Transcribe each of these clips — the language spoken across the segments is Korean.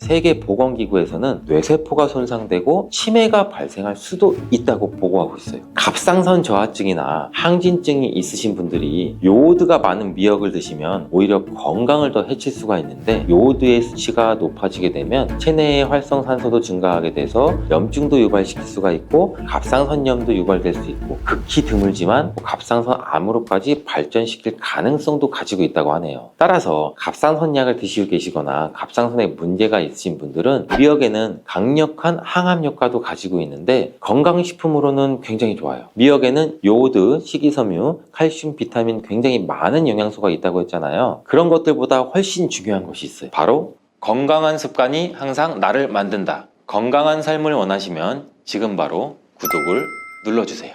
세계보건기구에서는 뇌세포가 손상되고 치매가 발생할 수도 있다고 보고하고 있어요. 갑상선 저하증이나 항진증이 있으신 분들이 요오드가 많은 미역을 드시면 오히려 건강을 더 해칠 수가 있는데, 요오드의 수치가 높아지게 되면 체내의 활성산소도 증가하게 돼서 염증도 유발시킬 수가 있고 갑상선염도 유발될 수 있고 극히 드물지만 갑상선 암으로까지 발전시킬 가능성도 가지고 있다고 하네요. 따라서 갑상선약을 드시고 계시거나 갑상선에 문제가 있으신 분들은 미역에는 강력한 항암 효과도 가지고 있는데 건강식품으로는 굉장히 좋아요. 미역에는 요오드, 식이섬유, 칼슘, 비타민 굉장히 많은 영양소가 있다고 했잖아요. 그런 것들보다 훨씬 중요한 것이 있어요. 바로 건강한 습관이 항상 나를 만든다. 건강한 삶을 원하시면 지금 바로 구독을 눌러주세요.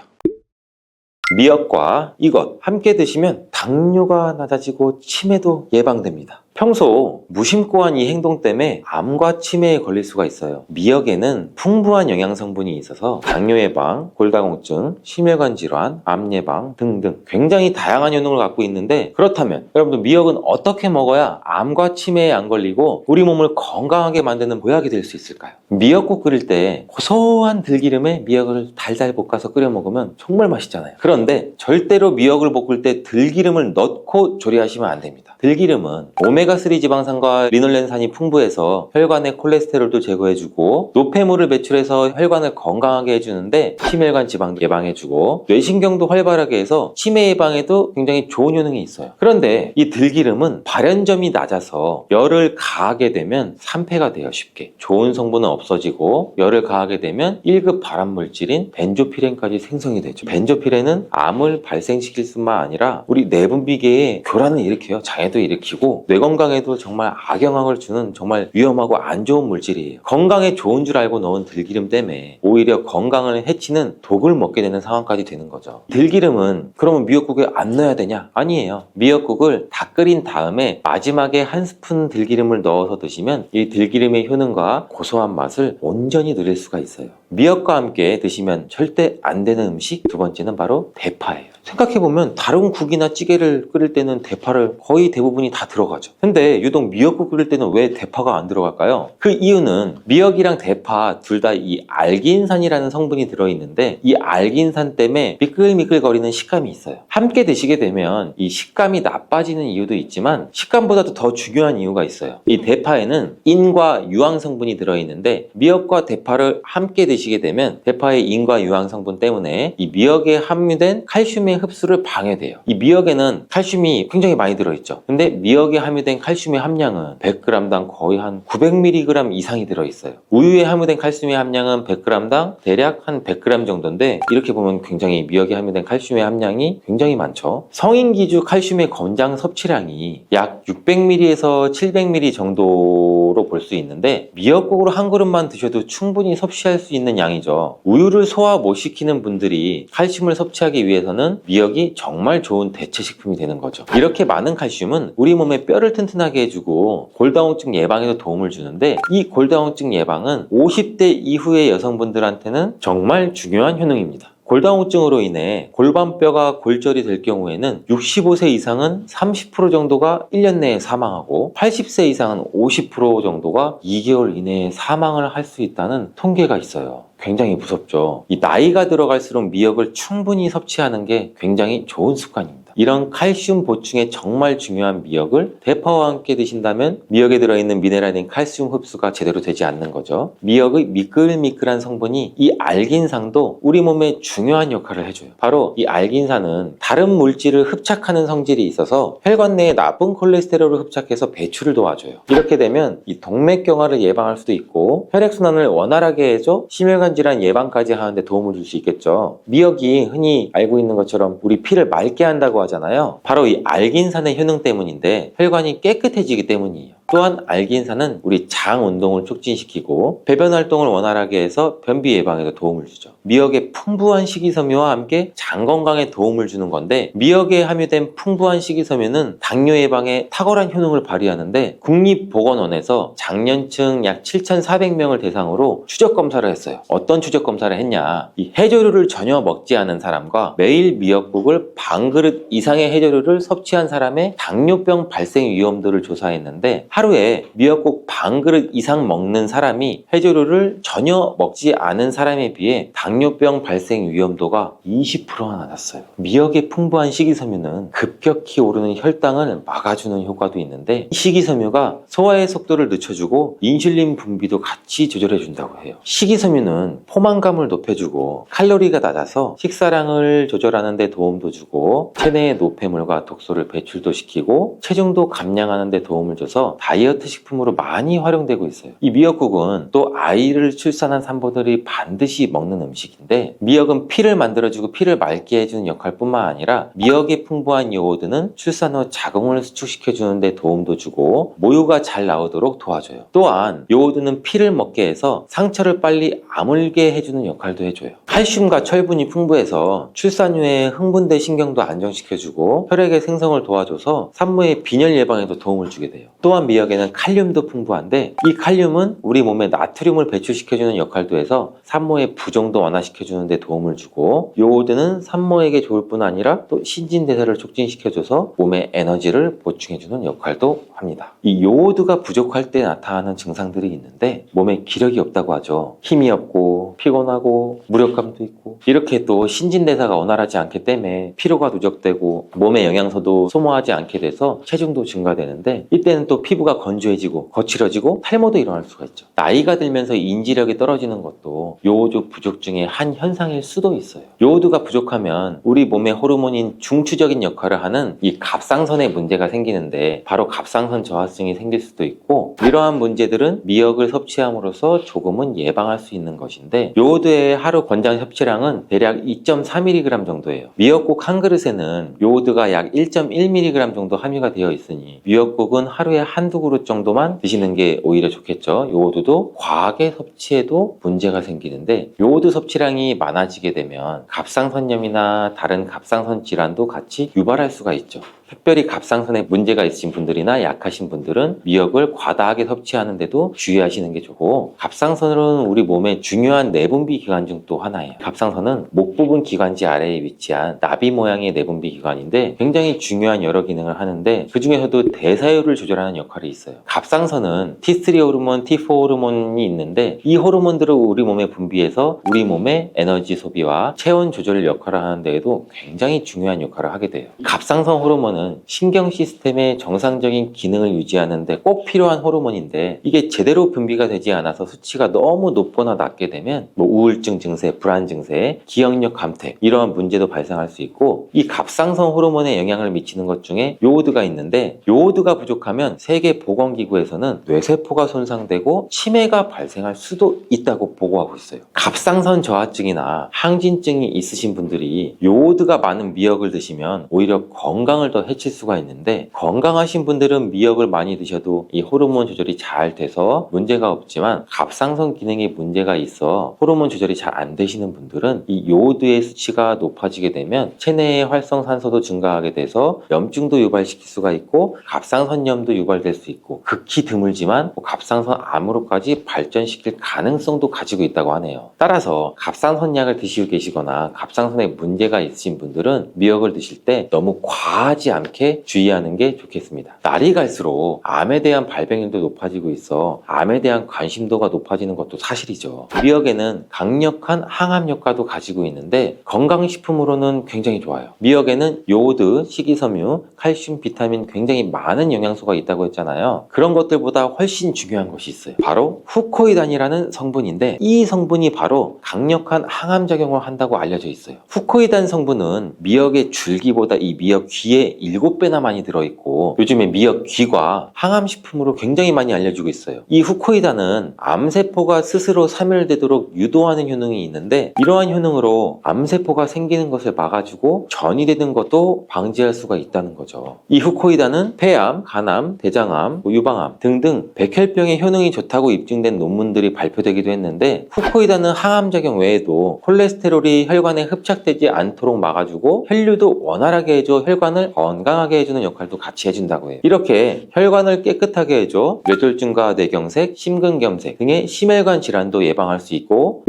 미역과 이것 함께 드시면 당뇨가 낮아지고 치매도 예방됩니다. 평소 무심코 한 이 행동 때문에 암과 치매에 걸릴 수가 있어요. 미역에는 풍부한 영양 성분이 있어서 당뇨 예방, 골다공증, 심혈관 질환, 암 예방 등등 굉장히 다양한 효능을 갖고 있는데, 그렇다면 여러분들 미역은 어떻게 먹어야 암과 치매에 안 걸리고 우리 몸을 건강하게 만드는 보약이 될 수 있을까요? 미역국 끓일 때 고소한 들기름에 미역을 달달 볶아서 끓여 먹으면 정말 맛있잖아요. 그런데 절대로 미역을 볶을 때 들기름을 넣고 조리하시면 안 됩니다. 들기름은 오메가3 지방산과 리놀렌산이 풍부해서 혈관의 콜레스테롤도 제거해주고 노폐물을 배출해서 혈관을 건강하게 해주는데 심혈관 지방 예방해주고 뇌신경도 활발하게 해서 치매 예방에도 굉장히 좋은 효능이 있어요. 그런데 이 들기름은 발연점이 낮아서 열을 가하게 되면 산패가 돼요. 쉽게 좋은 성분은 없어지고 열을 가하게 되면 1급 발암물질인 벤조피렌까지 생성이 되죠. 벤조피렌은 암을 발생시킬 뿐만 아니라 우리 내분비계에 교란을 일으켜요. 장애도 일으키고 뇌 건강에도 정말 악영향을 주는 정말 위험하고 안 좋은 물질이에요. 건강에 좋은 줄 알고 넣은 들기름 때문에 오히려 건강을 해치는 독을 먹게 되는 상황까지 되는 거죠. 들기름은 그러면 미역국에 안 넣어야 되냐? 아니에요. 미역국을 다 끓인 다음에 마지막에 한 스푼 들기름을 넣어서 드시면 이 들기름의 효능과 고소한 맛을 온전히 누릴 수가 있어요. 미역과 함께 드시면 절대 안 되는 음식 두 번째는 바로 대파예요. 생각해보면 다른 국이나 찌개를 끓일 때는 대파를 거의 대부분이 다 들어가죠. 근데 유독 미역국 끓일 때는 왜 대파가 안 들어갈까요? 그 이유는 미역이랑 대파 둘 다 이 알기인산이라는 성분이 들어있는데 이 알기인산 때문에 미끌미끌거리는 식감이 있어요. 함께 드시게 되면 이 식감이 나빠지는 이유도 있지만 식감보다도 더 중요한 이유가 있어요. 이 대파에는 인과 유황 성분이 들어있는데 미역과 대파를 함께 드시게 되면 대파의 인과 유황 성분 때문에 이 미역에 함유된 칼슘의 흡수를 방해돼요. 이 미역에는 칼슘이 굉장히 많이 들어있죠. 근데 미역에 함유된 칼슘의 함량은 100g당 거의 한 900mg 이상이 들어있어요. 우유에 함유된 칼슘의 함량은 100g당 대략 한 100g 정도인데 이렇게 보면 굉장히 미역에 함유된 칼슘의 함량이 굉장히 많죠. 성인 기준 칼슘의 권장 섭취량이 약 600ml에서 700ml 정도로 볼 수 있는데 미역국으로 한 그릇만 드셔도 충분히 섭취할 수 있는 양이죠. 우유를 소화 못 시키는 분들이 칼슘을 섭취하기 위해서는 미역이 정말 좋은 대체 식품이 되는 거죠. 이렇게 많은 칼슘은 우리 몸의 뼈를 튼튼하게 해주고 골다공증 예방에도 도움을 주는데 이 골다공증 예방은 50대 이후의 여성분들한테는 정말 중요한 효능입니다. 골다공증으로 인해 골반뼈가 골절이 될 경우에는 65세 이상은 30% 정도가 1년 내에 사망하고 80세 이상은 50% 정도가 2개월 이내에 사망을 할 수 있다는 통계가 있어요. 굉장히 무섭죠. 이 나이가 들어갈수록 미역을 충분히 섭취하는 게 굉장히 좋은 습관입니다. 이런 칼슘 보충에 정말 중요한 미역을 대파와 함께 드신다면 미역에 들어있는 미네랄인 칼슘 흡수가 제대로 되지 않는 거죠. 미역의 미끌미끌한 성분이 이 알긴산도 우리 몸에 중요한 역할을 해줘요. 바로 이 알긴산은 다른 물질을 흡착하는 성질이 있어서 혈관 내에 나쁜 콜레스테롤을 흡착해서 배출을 도와줘요. 이렇게 되면 이 동맥경화를 예방할 수도 있고 혈액순환을 원활하게 해줘 심혈관 질환 예방까지 하는데 도움을 줄 수 있겠죠. 미역이 흔히 알고 있는 것처럼 우리 피를 맑게 한다고 하잖아요. 바로 이 알긴산의 효능 때문인데 혈관이 깨끗해지기 때문이에요. 또한 알긴산은 우리 장 운동을 촉진시키고 배변 활동을 원활하게 해서 변비 예방에도 도움을 주죠. 미역의 풍부한 식이섬유와 함께 장 건강에 도움을 주는 건데 미역에 함유된 풍부한 식이섬유는 당뇨 예방에 탁월한 효능을 발휘하는데 국립보건원에서 장년층 약 7,400명을 대상으로 추적 검사를 했어요. 어떤 추적 검사를 했냐? 이 해조류를 전혀 먹지 않은 사람과 매일 미역국을 반 그릇 이상의 해조류를 섭취한 사람의 당뇨병 발생 위험도를 조사했는데 하루에 미역국 반 그릇 이상 먹는 사람이 해조류를 전혀 먹지 않은 사람에 비해 당뇨병 발생 위험도가 20%나 낮았어요. 미역의 풍부한 식이섬유는 급격히 오르는 혈당을 막아주는 효과도 있는데, 이 식이섬유가 소화의 속도를 늦춰주고 인슐린 분비도 같이 조절해준다고 해요. 식이섬유는 포만감을 높여주고 칼로리가 낮아서 식사량을 조절하는 데 도움도 주고 체내의 노폐물과 독소를 배출도 시키고 체중도 감량하는 데 도움을 줘서 다이어트 식품으로 많이 활용되고 있어요. 이 미역국은 또 아이를 출산한 산모들이 반드시 먹는 음식인데, 미역은 피를 만들어주고 피를 맑게 해주는 역할뿐만 아니라 미역의 풍부한 요오드는 출산 후 자궁을 수축시켜주는 데 도움도 주고 모유가 잘 나오도록 도와줘요. 또한 요오드는 피를 먹게 해서 상처를 빨리 아물게 해주는 역할도 해줘요. 칼슘과 철분이 풍부해서 출산 후에 흥분된 신경도 안정시켜주고 혈액의 생성을 도와줘서 산모의 빈혈 예방에도 도움을 주게 돼요. 또한 미역에는 칼륨도 풍부한데, 이 칼륨은 우리 몸에 나트륨을 배출시켜주는 역할도 해서 산모의 부종도 완화시켜주는 데 도움을 주고, 요오드는 산모에게 좋을 뿐 아니라 또 신진대사를 촉진시켜줘서 몸에 에너지를 보충해주는 역할도 합니다. 이 요오드가 부족할 때 나타나는 증상들이 있는데, 몸에 기력이 없다고 하죠. 힘이 없고 피곤하고 무력감도 있고, 이렇게 또 신진대사가 원활하지 않기 때문에 피로가 누적되고 몸의 영양소도 소모하지 않게 돼서 체중도 증가되는데, 이때는 또 피부가 건조해지고 거칠어지고 탈모도 일어날 수가 있죠. 나이가 들면서 인지력이 떨어지는 것도 요오드 부족 중에 한 현상일 수도 있어요. 요오드가 부족하면 우리 몸의 호르몬인 중추적인 역할을 하는 이 갑상선에 문제가 생기는데, 바로 갑상선 저하증이 생길 수도 있고, 이러한 문제들은 미역을 섭취함으로써 조금은 예방할 수 있는 것인데, 요오드의 하루 권장 섭취량은 대략 2.4mg 정도예요. 미역국 한 그릇에는 요오드가 약 1.1mg 정도 함유가 되어 있으니 미역국은 하루에 한두 그릇 정도만 드시는 게 오히려 좋겠죠. 요오드도 과하게 섭취해도 문제가 생기는데, 요오드 섭취량이 많아지게 되면 갑상선염이나 다른 갑상선 질환도 같이 유발할 수가 있죠. 특별히 갑상선에 문제가 있으신 분들이나 약하신 분들은 미역을 과다하게 섭취하는데도 주의하시는 게 좋고, 갑상선은 우리 몸의 중요한 내분비 기관 중 또 하나예요. 갑상선은 목 부분 기관지 아래에 위치한 나비 모양의 내분비 기관인데 굉장히 중요한 여러 기능을 하는데, 그 중에서도 대사율을 조절하는 역할이 있어요. 갑상선은 T3 호르몬, T4 호르몬이 있는데, 이 호르몬들을 우리 몸에 분비해서 우리 몸의 에너지 소비와 체온 조절 역할을 하는 데에도 굉장히 중요한 역할을 하게 돼요. 갑상선 호르몬은 신경 시스템의 정상적인 기능을 유지하는 데 꼭 필요한 호르몬인데, 이게 제대로 분비가 되지 않아서 수치가 너무 높거나 낮게 되면 우울증 증세, 불안 증세, 기억력 감퇴, 이러한 문제도 발생할 수 있고, 이 갑상선 호르몬에 영향을 미치는 것 중에 요오드가 있는데, 요오드가 부족하면 세계보건기구에서는 뇌세포가 손상되고 치매가 발생할 수도 있다고 보고하고 있어요. 갑상선 저하증이나 항진증이 있으신 분들이 요오드가 많은 미역을 드시면 오히려 건강을 더 해칠 수가 있는데, 건강하신 분들은 미역을 많이 드셔도 이 호르몬 조절이 잘 돼서 문제가 없지만, 갑상선 기능에 문제가 있어 호르몬 조절이 잘 안 되시는 분들은 이 요오드의 수치가 높아지게 되면 체내의 활성산소도 증가하게 돼서 염증도 유발시킬 수가 있고 갑상선염도 유발될 수 있고, 극히 드물지만 갑상선 암으로까지 발전시킬 가능성도 가지고 있다고 하네요. 따라서 갑상선약을 드시고 계시거나 갑상선에 문제가 있으신 분들은 미역을 드실 때 너무 과하지 않게 주의하는 게 좋겠습니다. 날이 갈수록 암에 대한 발병률도 높아지고 있어 암에 대한 관심도가 높아지는 것도 사실이죠. 미역에는 강력한 항암 효과도 가지고 있는데 건강식품으로는 굉장히 좋아요. 미역에는 요오드, 식이섬유, 칼슘, 비타민 굉장히 많은 영양소가 있다고 했잖아요. 그런 것들보다 훨씬 중요한 것이 있어요. 바로 후코이단이라는 성분인데, 이 성분이 바로 강력한 항암 작용을 한다고 알려져 있어요. 후코이단 성분은 미역의 줄기보다 이 미역 귀에 7배나 많이 들어있고, 요즘에 미역 귀가 항암식품으로 굉장히 많이 알려지고 있어요. 이 후코이단은 암세포가 스스로 사멸되도록 유도하는 효능이 있는데, 이러한 효능으로 암세포가 생기는 것을 막아주고 전이 되는 것도 방지할 수가 있다는 거죠. 이 후코이단은 폐암, 간암, 대장암, 유방암 등등 백혈병에 효능이 좋다고 입증된 논문들이 발표되기도 했는데, 후코이단은 항암작용 외에도 콜레스테롤이 혈관에 흡착되지 않도록 막아주고 혈류도 원활하게 해줘 혈관을 건강하게 해주는 역할도 같이 해준다고 해요. 이렇게 혈관을 깨끗하게 해줘 뇌졸중과 뇌경색, 심근경색 등의 심혈관 질환도 예방할 수 있고,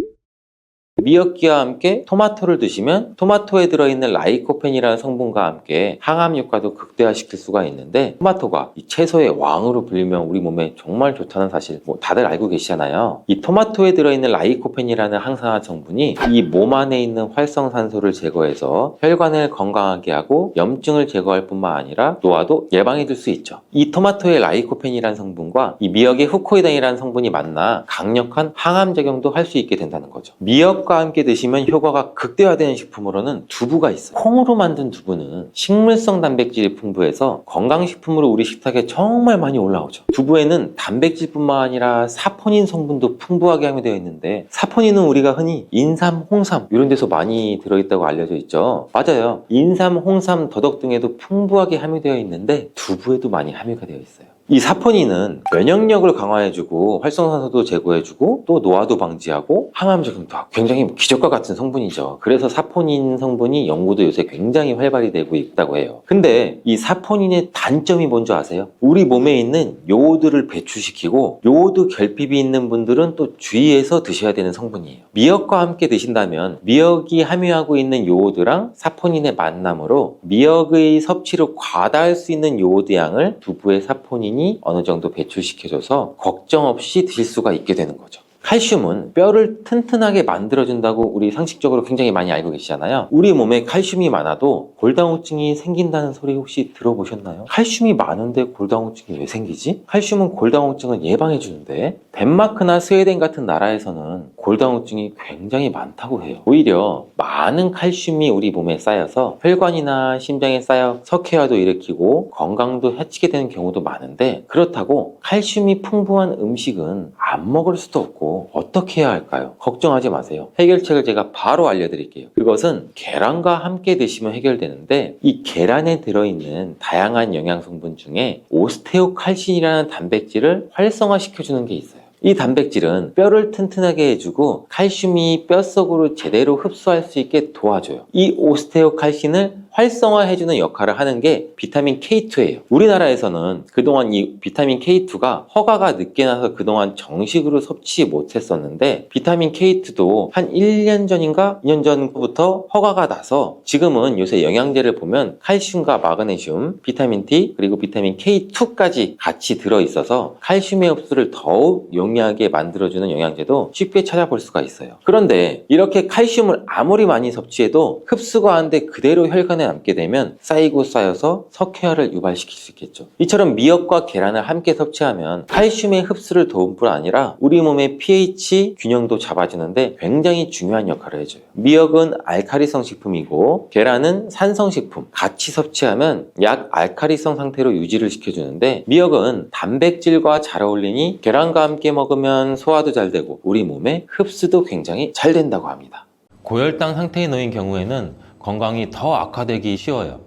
미역기와 함께 토마토를 드시면 토마토에 들어있는 라이코펜이라는 성분과 함께 항암 효과도 극대화시킬 수가 있는데, 토마토가 이 채소의 왕으로 불리면 우리 몸에 정말 좋다는 사실 다들 알고 계시잖아요. 이 토마토에 들어있는 라이코펜이라는 항산화 성분이 이 몸 안에 있는 활성산소를 제거해서 혈관을 건강하게 하고 염증을 제거할 뿐만 아니라 노화도 예방해 줄 수 있죠. 이 토마토의 라이코펜이라는 성분과 이 미역의 후코이단이라는 성분이 만나 강력한 항암 작용도 할 수 있게 된다는 거죠. 미역과 함께 드시면 효과가 극대화되는 식품으로는 두부가 있어요. 콩으로 만든 두부는 식물성 단백질이 풍부해서 건강식품으로 우리 식탁에 정말 많이 올라오죠. 두부에는 단백질뿐만 아니라 사포닌 성분도 풍부하게 함유되어 있는데, 사포닌은 우리가 흔히 인삼, 홍삼 이런 데서 많이 들어있다고 알려져 있죠. 맞아요. 인삼, 홍삼, 더덕 등에도 풍부하게 함유되어 있는데 두부에도 많이 함유가 되어 있어요. 이 사포닌은 면역력을 강화해주고 활성산소도 제거해주고 또 노화도 방지하고 항암 작용도 하고 굉장히 기적과 같은 성분이죠. 그래서 사포닌 성분이 연구도 요새 굉장히 활발히 되고 있다고 해요. 근데 이 사포닌의 단점이 뭔지 아세요? 우리 몸에 있는 요오드를 배출시키고 요오드 결핍이 있는 분들은 또 주의해서 드셔야 되는 성분이에요. 미역과 함께 드신다면 미역이 함유하고 있는 요오드랑 사포닌의 만남으로 미역의 섭취를 과다할 수 있는 요오드 양을 두부의 사포닌이 어느 정도 배출시켜줘서 걱정 없이 드실 수가 있게 되는 거죠. 칼슘은 뼈를 튼튼하게 만들어준다고 우리 상식적으로 굉장히 많이 알고 계시잖아요. 우리 몸에 칼슘이 많아도 골다공증이 생긴다는 소리 혹시 들어보셨나요? 칼슘이 많은데 골다공증이 왜 생기지? 칼슘은 골다공증을 예방해주는데, 덴마크나 스웨덴 같은 나라에서는 골다공증이 굉장히 많다고 해요. 오히려 많은 칼슘이 우리 몸에 쌓여서 혈관이나 심장에 쌓여 석회화도 일으키고 건강도 해치게 되는 경우도 많은데, 그렇다고 칼슘이 풍부한 음식은 안 먹을 수도 없고 어떻게 해야 할까요? 걱정하지 마세요. 해결책을 제가 바로 알려드릴게요. 그것은 계란과 함께 드시면 해결되는데, 이 계란에 들어있는 다양한 영양성분 중에 오스테오칼신이라는 단백질을 활성화시켜주는 게 있어요. 이 단백질은 뼈를 튼튼하게 해주고 칼슘이 뼛속으로 제대로 흡수할 수 있게 도와줘요. 이 오스테오칼신을 활성화해주는 역할을 하는 게 비타민 K2예요. 우리나라에서는 그동안 이 비타민 K2가 허가가 늦게 나서 그동안 정식으로 섭취 못했었는데, 비타민 K2도 한 1년 전인가 2년 전부터 허가가 나서 지금은 요새 영양제를 보면 칼슘과 마그네슘, 비타민 D 그리고 비타민 K2까지 같이 들어있어서 칼슘의 흡수를 더욱 용이하게 만들어주는 영양제도 쉽게 찾아볼 수가 있어요. 그런데 이렇게 칼슘을 아무리 많이 섭취해도 흡수가 안 돼 그대로 혈관에 남게 되면 쌓이고 쌓여서 석회화를 유발시킬 수 있겠죠. 이처럼 미역과 계란을 함께 섭취하면 칼슘의 흡수를 도울 뿐 아니라 우리 몸의 pH 균형도 잡아주는데 굉장히 중요한 역할을 해줘요. 미역은 알카리성 식품이고 계란은 산성 식품, 같이 섭취하면 약 알카리성 상태로 유지를 시켜주는데, 미역은 단백질과 잘 어울리니 계란과 함께 먹으면 소화도 잘 되고 우리 몸의 흡수도 굉장히 잘 된다고 합니다. 고혈당 상태에 놓인 경우에는 건강이 더 악화되기 쉬워요.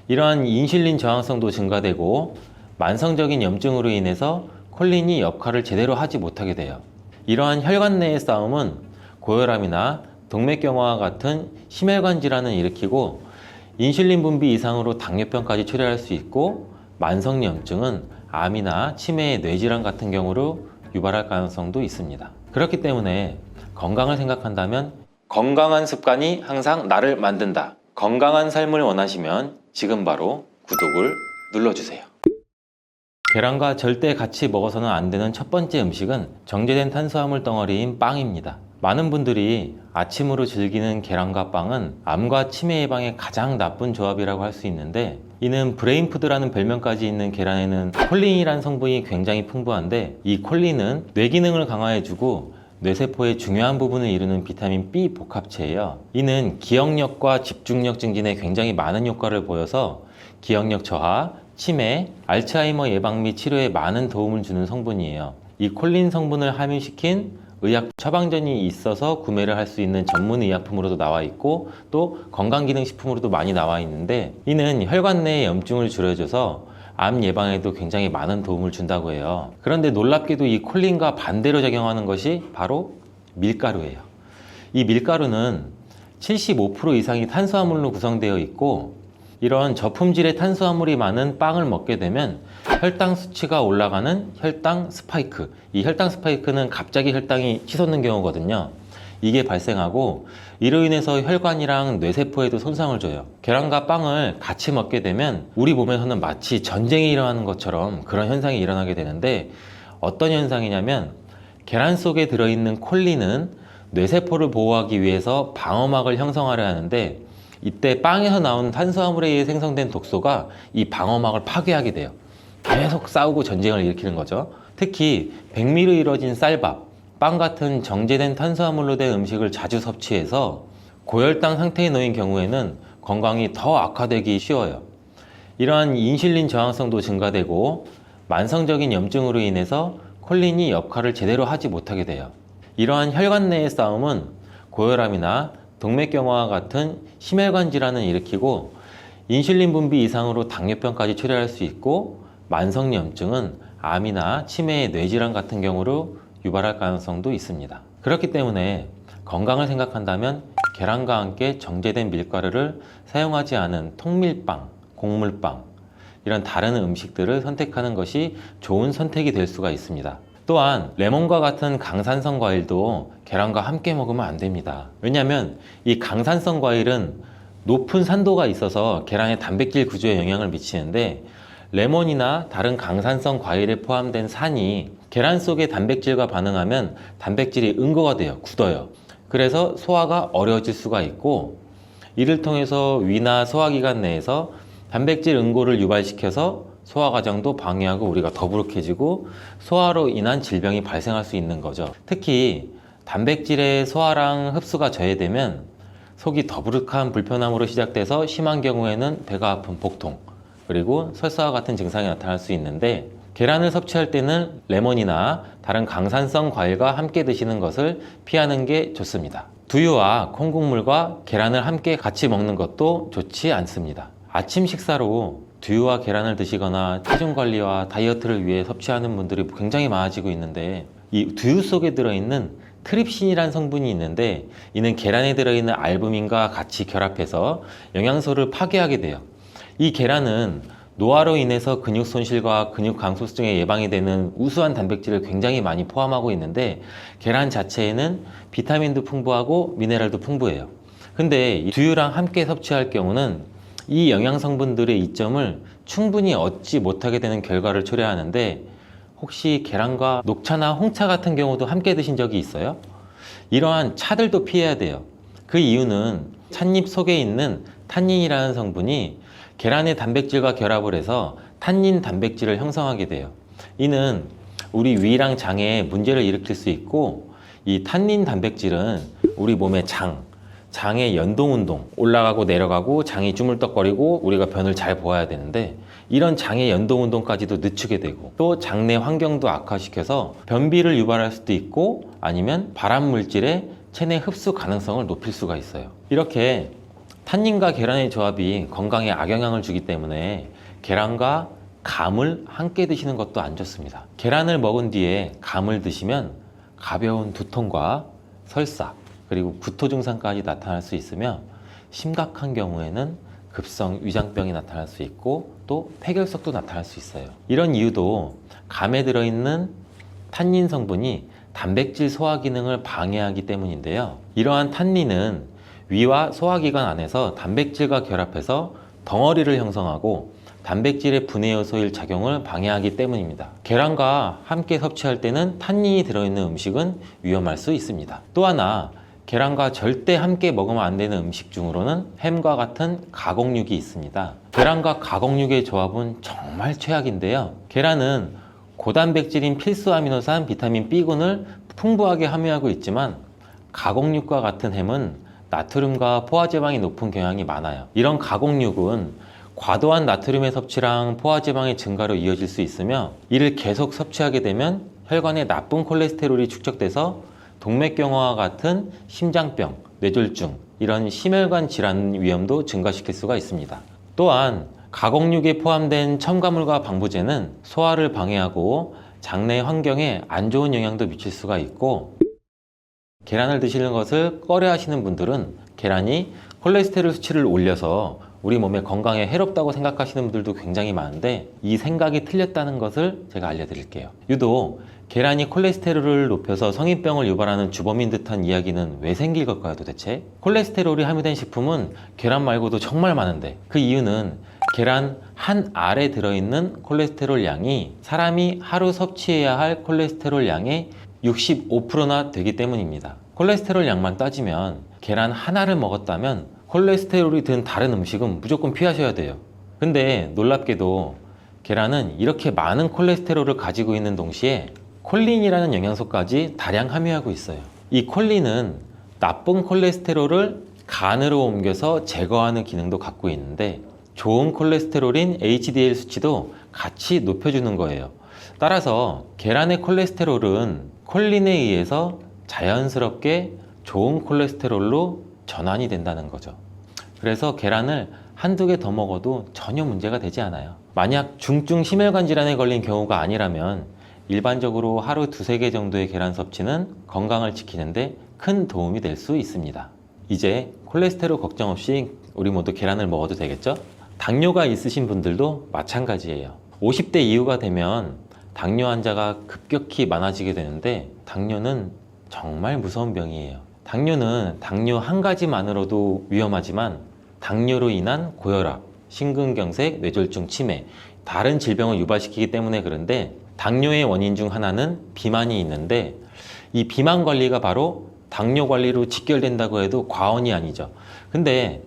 이러한 인슐린 저항성도 증가되고 만성적인 염증으로 인해서 콜린이 역할을 제대로 하지 못하게 돼요. 이러한 혈관 내의 싸움은 고혈압이나 동맥경화와 같은 심혈관 질환을 일으키고 인슐린 분비 이상으로 당뇨병까지 초래할 수 있고, 만성염증은 암이나 치매의 뇌질환 같은 경우로 유발할 가능성도 있습니다. 그렇기 때문에 건강을 생각한다면 건강한 습관이 항상 나를 만든다. 건강한 삶을 원하시면 지금 바로 구독을 눌러주세요. 계란과 절대 같이 먹어서는 안 되는 첫 번째 음식은 정제된 탄수화물 덩어리인 빵입니다. 많은 분들이 아침으로 즐기는 계란과 빵은 암과 치매 예방에 가장 나쁜 조합이라고 할 수 있는데, 이는 브레인푸드라는 별명까지 있는 계란에는 콜린이라는 성분이 굉장히 풍부한데, 이 콜린은 뇌 기능을 강화해주고 뇌세포의 중요한 부분을 이루는 비타민 B 복합체예요. 이는 기억력과 집중력 증진에 굉장히 많은 효과를 보여서 기억력 저하, 치매, 알츠하이머 예방 및 치료에 많은 도움을 주는 성분이에요. 이 콜린 성분을 함유시킨 의약 처방전이 있어서 구매를 할 수 있는 전문 의약품으로도 나와 있고, 또 건강기능식품으로도 많이 나와 있는데, 이는 혈관 내의 염증을 줄여줘서 암 예방에도 굉장히 많은 도움을 준다고 해요. 그런데 놀랍게도 이 콜린과 반대로 작용하는 것이 바로 밀가루예요. 이 밀가루는 75% 이상이 탄수화물로 구성되어 있고, 이런 저품질의 탄수화물이 많은 빵을 먹게 되면 혈당 수치가 올라가는 혈당 스파이크, 이 혈당 스파이크는 갑자기 혈당이 치솟는 경우거든요. 이게 발생하고 이로 인해서 혈관이랑 뇌세포에도 손상을 줘요. 계란과 빵을 같이 먹게 되면 우리 몸에서는 마치 전쟁이 일어나는 것처럼 그런 현상이 일어나게 되는데, 어떤 현상이냐면 계란 속에 들어있는 콜린은 뇌세포를 보호하기 위해서 방어막을 형성하려 하는데, 이때 빵에서 나온 탄수화물에 의해 생성된 독소가 이 방어막을 파괴하게 돼요. 계속 싸우고 전쟁을 일으키는 거죠. 특히 백미로 이루어진 쌀밥, 빵 같은 정제된 탄수화물로 된 음식을 자주 섭취해서 고혈당 상태에 놓인 경우에는 건강이 더 악화되기 쉬워요. 이러한 인슐린 저항성도 증가되고 만성적인 염증으로 인해서 콜린이 역할을 제대로 하지 못하게 돼요. 이러한 혈관 내의 싸움은 고혈압이나 동맥경화와 같은 심혈관 질환을 일으키고 인슐린 분비 이상으로 당뇨병까지 초래할 수 있고, 만성염증은 암이나 치매의 뇌질환 같은 경우로 유발할 가능성도 있습니다. 그렇기 때문에 건강을 생각한다면 계란과 함께 정제된 밀가루를 사용하지 않은 통밀빵, 곡물빵, 이런 다른 음식들을 선택하는 것이 좋은 선택이 될 수가 있습니다. 또한 레몬과 같은 강산성 과일도 계란과 함께 먹으면 안 됩니다. 왜냐하면 이 강산성 과일은 높은 산도가 있어서 계란의 단백질 구조에 영향을 미치는데, 레몬이나 다른 강산성 과일에 포함된 산이 계란 속의 단백질과 반응하면 단백질이 응고가 돼요. 굳어요. 그래서 소화가 어려워질 수가 있고, 이를 통해서 위나 소화기관 내에서 단백질 응고를 유발시켜서 소화 과정도 방해하고 우리가 더부룩해지고 소화로 인한 질병이 발생할 수 있는 거죠. 특히 단백질의 소화랑 흡수가 저해되면 속이 더부룩한 불편함으로 시작돼서 심한 경우에는 배가 아픈 복통, 그리고 설사와 같은 증상이 나타날 수 있는데, 계란을 섭취할 때는 레몬이나 다른 강산성 과일과 함께 드시는 것을 피하는 게 좋습니다. 두유와 콩국물과 계란을 함께 같이 먹는 것도 좋지 않습니다. 아침 식사로 두유와 계란을 드시거나 체중 관리와 다이어트를 위해 섭취하는 분들이 굉장히 많아지고 있는데, 이 두유 속에 들어있는 트립신이라는 성분이 있는데, 이는 계란에 들어있는 알부민과 같이 결합해서 영양소를 파괴하게 돼요. 이 계란은 노화로 인해서 근육 손실과 근육 감소증에 예방이 되는 우수한 단백질을 굉장히 많이 포함하고 있는데, 계란 자체에는 비타민도 풍부하고 미네랄도 풍부해요. 근데 이 두유랑 함께 섭취할 경우는 이 영양 성분들의 이점을 충분히 얻지 못하게 되는 결과를 초래하는데, 혹시 계란과 녹차나 홍차 같은 경우도 함께 드신 적이 있어요? 이러한 차들도 피해야 돼요. 그 이유는 찻잎 속에 있는 탄닌이라는 성분이 계란의 단백질과 결합을 해서 탄닌 단백질을 형성하게 돼요. 이는 우리 위랑 장에 문제를 일으킬 수 있고, 이 탄닌 단백질은 우리 몸의 장의 연동운동, 올라가고 내려가고 장이 주물떡거리고 우리가 변을 잘 보아야 되는데, 이런 장의 연동운동까지도 늦추게 되고, 또 장내 환경도 악화시켜서 변비를 유발할 수도 있고, 아니면 발암물질의 체내 흡수 가능성을 높일 수가 있어요. 이렇게 탄닌과 계란의 조합이 건강에 악영향을 주기 때문에 계란과 감을 함께 드시는 것도 안 좋습니다. 계란을 먹은 뒤에 감을 드시면 가벼운 두통과 설사, 그리고 구토 증상까지 나타날 수 있으며, 심각한 경우에는 급성 위장병이 나타날 수 있고 또 폐결석도 나타날 수 있어요. 이런 이유도 감에 들어있는 탄닌 성분이 단백질 소화 기능을 방해하기 때문인데요. 이러한 탄닌은 위와 소화기관 안에서 단백질과 결합해서 덩어리를 형성하고 단백질의 분해 요소일 작용을 방해하기 때문입니다. 계란과 함께 섭취할 때는 탄닌이 들어있는 음식은 위험할 수 있습니다. 또 하나, 계란과 절대 함께 먹으면 안 되는 음식 중으로는 햄과 같은 가공육이 있습니다. 계란과 가공육의 조합은 정말 최악인데요. 계란은 고단백질인 필수 아미노산 비타민 B군을 풍부하게 함유하고 있지만, 가공육과 같은 햄은 나트륨과 포화지방이 높은 경향이 많아요. 이런 가공육은 과도한 나트륨의 섭취랑 포화지방의 증가로 이어질 수 있으며, 이를 계속 섭취하게 되면 혈관에 나쁜 콜레스테롤이 축적돼서 동맥경화와 같은 심장병, 뇌졸중, 이런 심혈관 질환 위험도 증가시킬 수가 있습니다. 또한 가공육에 포함된 첨가물과 방부제는 소화를 방해하고 장내 환경에 안 좋은 영향도 미칠 수가 있고, 계란을 드시는 것을 꺼려 하시는 분들은 계란이 콜레스테롤 수치를 올려서 우리 몸의 건강에 해롭다고 생각하시는 분들도 굉장히 많은데, 이 생각이 틀렸다는 것을 제가 알려드릴게요. 유독 계란이 콜레스테롤을 높여서 성인병을 유발하는 주범인 듯한 이야기는 왜 생길 걸까요, 도대체? 콜레스테롤이 함유된 식품은 계란 말고도 정말 많은데, 그 이유는 계란 한 알에 들어있는 콜레스테롤 양이 사람이 하루 섭취해야 할 콜레스테롤 양의 65%나 되기 때문입니다. 콜레스테롤 양만 따지면 계란 하나를 먹었다면 콜레스테롤이 든 다른 음식은 무조건 피하셔야 돼요. 근데 놀랍게도 계란은 이렇게 많은 콜레스테롤을 가지고 있는 동시에 콜린이라는 영양소까지 다량 함유하고 있어요. 이 콜린은 나쁜 콜레스테롤을 간으로 옮겨서 제거하는 기능도 갖고 있는데, 좋은 콜레스테롤인 HDL 수치도 같이 높여주는 거예요. 따라서 계란의 콜레스테롤은 콜린에 의해서 자연스럽게 좋은 콜레스테롤로 전환이 된다는 거죠. 그래서 계란을 한두 개 더 먹어도 전혀 문제가 되지 않아요. 만약 중증 심혈관 질환에 걸린 경우가 아니라면 일반적으로 하루 두세 개 정도의 계란 섭취는 건강을 지키는데 큰 도움이 될 수 있습니다. 이제 콜레스테롤 걱정 없이 우리 모두 계란을 먹어도 되겠죠? 당뇨가 있으신 분들도 마찬가지예요. 50대 이후가 되면 당뇨 환자가 급격히 많아지게 되는데, 당뇨는 정말 무서운 병이에요. 당뇨는 당뇨 한 가지만으로도 위험하지만 당뇨로 인한 고혈압, 심근경색, 뇌졸중, 치매, 다른 질병을 유발시키기 때문에 그런데, 당뇨의 원인 중 하나는 비만이 있는데, 이 비만 관리가 바로 당뇨 관리로 직결된다고 해도 과언이 아니죠. 근데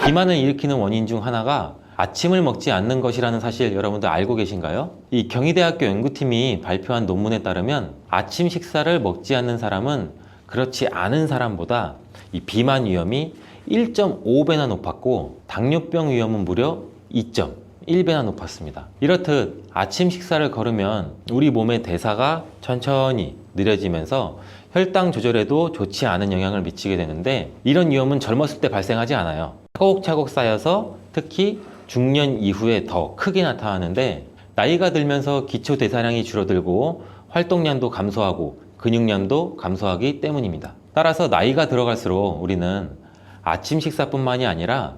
비만을 일으키는 원인 중 하나가 아침을 먹지 않는 것이라는 사실 여러분들 알고 계신가요? 이 경희대학교 연구팀이 발표한 논문에 따르면 아침 식사를 먹지 않는 사람은 그렇지 않은 사람보다 이 비만 위험이 1.5배나 높았고, 당뇨병 위험은 무려 2.1배나 높았습니다. 이렇듯 아침 식사를 거르면 우리 몸의 대사가 천천히 느려지면서 혈당 조절에도 좋지 않은 영향을 미치게 되는데, 이런 위험은 젊었을 때 발생하지 않아요. 차곡차곡 쌓여서 특히 중년 이후에 더 크게 나타나는데, 나이가 들면서 기초 대사량이 줄어들고 활동량도 감소하고 근육량도 감소하기 때문입니다. 따라서 나이가 들어갈수록 우리는 아침 식사뿐만이 아니라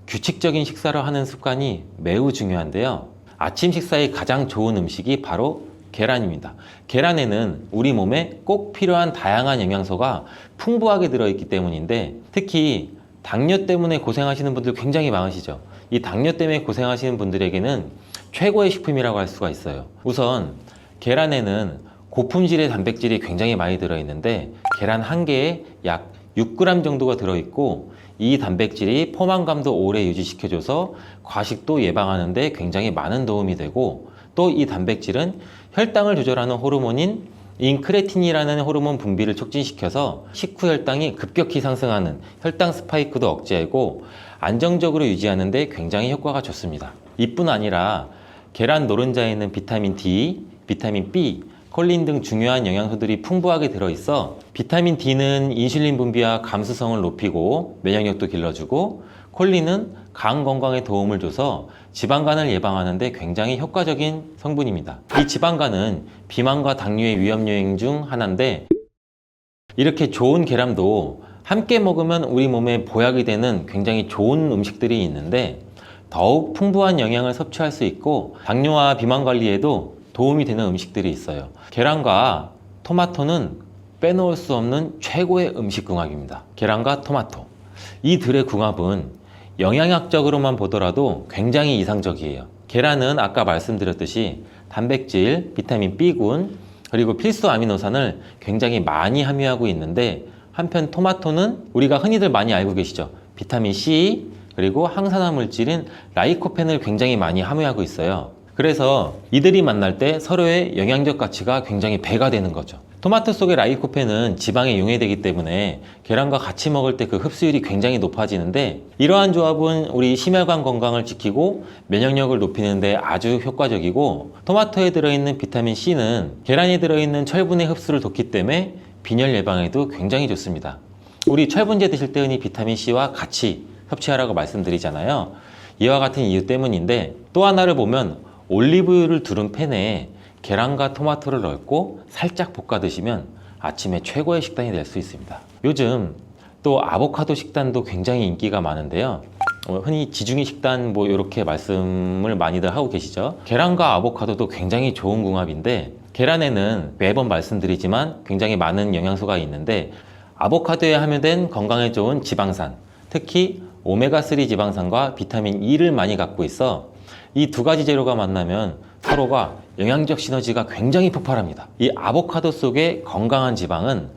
규칙적인 식사를 하는 습관이 매우 중요한데요. 아침 식사에 가장 좋은 음식이 바로 계란입니다. 계란에는 우리 몸에 꼭 필요한 다양한 영양소가 풍부하게 들어있기 때문인데, 특히 당뇨 때문에 고생하시는 분들 굉장히 많으시죠. 이 당뇨 때문에 고생하시는 분들에게는 최고의 식품이라고 할 수가 있어요. 우선 계란에는 고품질의 단백질이 굉장히 많이 들어있는데, 계란 한 개에 약 6g 정도가 들어있고, 이 단백질이 포만감도 오래 유지시켜줘서 과식도 예방하는 데 굉장히 많은 도움이 되고, 또 이 단백질은 혈당을 조절하는 호르몬인 인크레틴이라는 호르몬 분비를 촉진시켜서 식후 혈당이 급격히 상승하는 혈당 스파이크도 억제하고 안정적으로 유지하는 데 굉장히 효과가 좋습니다. 이뿐 아니라 계란 노른자에는 비타민 D, 비타민 B, 콜린 등 중요한 영양소들이 풍부하게 들어있어 비타민 D는 인슐린 분비와 감수성을 높이고 면역력도 길러주고, 콜린은 간 건강에 도움을 줘서 지방간을 예방하는 데 굉장히 효과적인 성분입니다. 이 지방간은 비만과 당뇨의 위험 요인 중 하나인데, 이렇게 좋은 계란도 함께 먹으면 우리 몸에 보약이 되는 굉장히 좋은 음식들이 있는데, 더욱 풍부한 영양을 섭취할 수 있고 당뇨와 비만 관리에도 도움이 되는 음식들이 있어요. 계란과 토마토는 빼놓을 수 없는 최고의 음식 궁합입니다. 계란과 토마토, 이 둘의 궁합은 영양학적으로만 보더라도 굉장히 이상적이에요. 계란은 아까 말씀드렸듯이 단백질, 비타민 B군, 그리고 필수 아미노산을 굉장히 많이 함유하고 있는데, 한편 토마토는 우리가 흔히들 많이 알고 계시죠. 비타민 C, 그리고 항산화 물질인 라이코펜을 굉장히 많이 함유하고 있어요. 그래서 이들이 만날 때 서로의 영양적 가치가 굉장히 배가 되는 거죠. 토마토 속의 라이코펜은 지방에 용해되기 때문에 계란과 같이 먹을 때 그 흡수율이 굉장히 높아지는데, 이러한 조합은 우리 심혈관 건강을 지키고 면역력을 높이는 데 아주 효과적이고, 토마토에 들어있는 비타민 C는 계란에 들어있는 철분의 흡수를 돕기 때문에 빈혈 예방에도 굉장히 좋습니다. 우리 철분제 드실 때 흔히 비타민 C와 같이 섭취하라고 말씀드리잖아요. 이와 같은 이유 때문인데, 또 하나를 보면 올리브유를 두른 팬에 계란과 토마토를 넣고 살짝 볶아 드시면 아침에 최고의 식단이 될 수 있습니다. 요즘 또 아보카도 식단도 굉장히 인기가 많은데요. 흔히 지중해 식단 이렇게 말씀을 많이들 하고 계시죠. 계란과 아보카도도 굉장히 좋은 궁합인데, 계란에는 매번 말씀드리지만 굉장히 많은 영양소가 있는데 아보카도에 함유된 건강에 좋은 지방산, 특히 오메가3 지방산과 비타민 E를 많이 갖고 있어 이 두 가지 재료가 만나면 서로가 영양적 시너지가 굉장히 폭발합니다. 이 아보카도 속의 건강한 지방은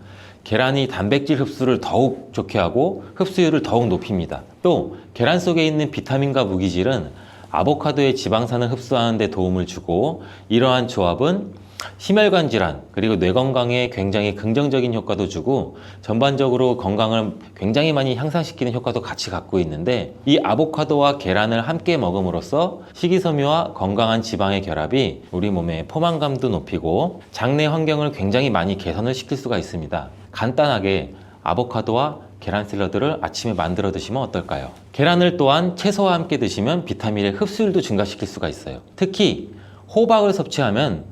계란이 단백질 흡수를 더욱 좋게 하고 흡수율을 더욱 높입니다. 또 계란 속에 있는 비타민과 무기질은 아보카도의 지방산을 흡수하는 데 도움을 주고 이러한 조합은 심혈관 질환 그리고 뇌 건강에 굉장히 긍정적인 효과도 주고 전반적으로 건강을 굉장히 많이 향상시키는 효과도 같이 갖고 있는데 이 아보카도와 계란을 함께 먹음으로써 식이섬유와 건강한 지방의 결합이 우리 몸의 포만감도 높이고 장내 환경을 굉장히 많이 개선을 시킬 수가 있습니다. 간단하게 아보카도와 계란 샐러드를 아침에 만들어 드시면 어떨까요? 계란을 또한 채소와 함께 드시면 비타민의 흡수율도 증가시킬 수가 있어요. 특히 호박을 섭취하면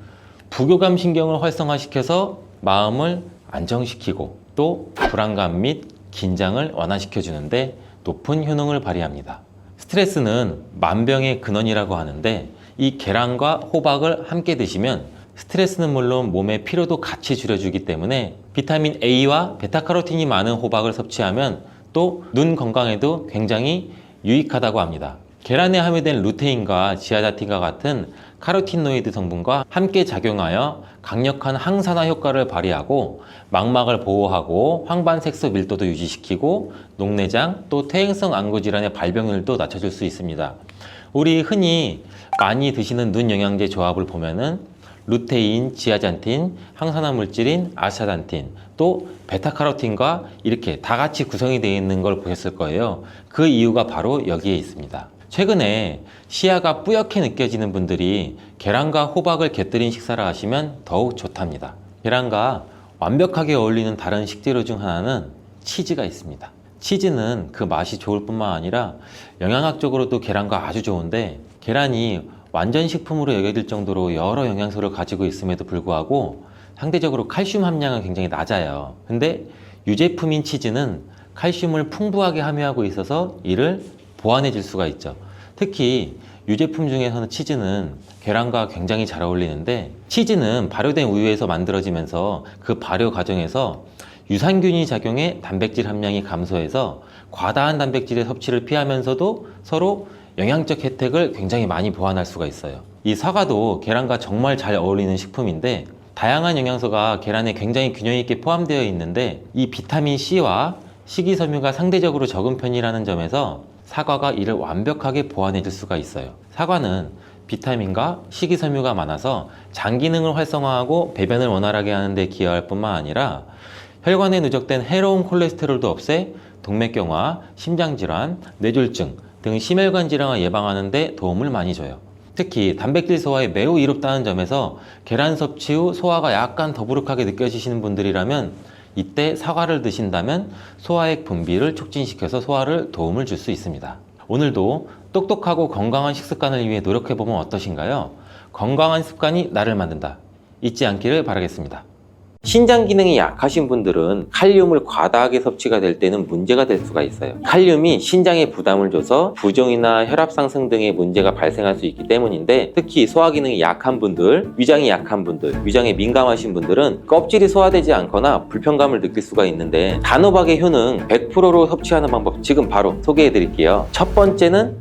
부교감 신경을 활성화시켜서 마음을 안정시키고 또 불안감 및 긴장을 완화시켜 주는데 높은 효능을 발휘합니다. 스트레스는 만병의 근원이라고 하는데 이 계란과 호박을 함께 드시면 스트레스는 물론 몸의 피로도 같이 줄여주기 때문에 비타민 A와 베타카로틴이 많은 호박을 섭취하면 또 눈 건강에도 굉장히 유익하다고 합니다. 계란에 함유된 루테인과 지아자틴과 같은 카로티노이드 성분과 함께 작용하여 강력한 항산화 효과를 발휘하고 망막을 보호하고 황반색소 밀도도 유지시키고 녹내장 또 퇴행성 안구 질환의 발병률도 낮춰줄 수 있습니다. 우리 흔히 많이 드시는 눈 영양제 조합을 보면은 루테인, 지아잔틴, 항산화 물질인 아스타잔틴, 또 베타카로틴과 이렇게 다 같이 구성이 되어 있는 걸 보셨을 거예요. 그 이유가 바로 여기에 있습니다. 최근에 시야가 뿌옇게 느껴지는 분들이 계란과 호박을 곁들인 식사를 하시면 더욱 좋답니다. 계란과 완벽하게 어울리는 다른 식재료 중 하나는 치즈가 있습니다. 치즈는 그 맛이 좋을 뿐만 아니라 영양학적으로도 계란과 아주 좋은데 계란이 완전 식품으로 여겨질 정도로 여러 영양소를 가지고 있음에도 불구하고 상대적으로 칼슘 함량은 굉장히 낮아요. 근데 유제품인 치즈는 칼슘을 풍부하게 함유하고 있어서 이를 보완해 줄 수가 있죠. 특히 유제품 중에서는 치즈는 계란과 굉장히 잘 어울리는데 치즈는 발효된 우유에서 만들어지면서 그 발효 과정에서 유산균이 작용해 단백질 함량이 감소해서 과다한 단백질의 섭취를 피하면서도 서로 영양적 혜택을 굉장히 많이 보완할 수가 있어요. 이 사과도 계란과 정말 잘 어울리는 식품인데 다양한 영양소가 계란에 굉장히 균형 있게 포함되어 있는데 이 비타민 C와 식이섬유가 상대적으로 적은 편이라는 점에서 사과가 이를 완벽하게 보완해 줄 수가 있어요. 사과는 비타민과 식이섬유가 많아서 장 기능을 활성화하고 배변을 원활하게 하는 데 기여할 뿐만 아니라 혈관에 누적된 해로운 콜레스테롤도 없애 동맥경화, 심장질환, 뇌졸중 등 심혈관 질환을 예방하는 데 도움을 많이 줘요. 특히 단백질 소화에 매우 이롭다는 점에서 계란 섭취 후 소화가 약간 더부룩하게 느껴지시는 분들이라면 이때 사과를 드신다면 소화액 분비를 촉진시켜서 소화를 도움을 줄 수 있습니다. 오늘도 똑똑하고 건강한 식습관을 위해 노력해보면 어떠신가요? 건강한 습관이 나를 만든다. 잊지 않기를 바라겠습니다. 신장 기능이 약하신 분들은 칼륨을 과다하게 섭취가 될 때는 문제가 될 수가 있어요. 칼륨이 신장에 부담을 줘서 부종이나 혈압 상승 등의 문제가 발생할 수 있기 때문인데 특히 소화 기능이 약한 분들, 위장이 약한 분들, 위장에 민감하신 분들은 껍질이 소화되지 않거나 불편감을 느낄 수가 있는데 단호박의 효능 100%로 섭취하는 방법 지금 바로 소개해 드릴게요. 첫 번째는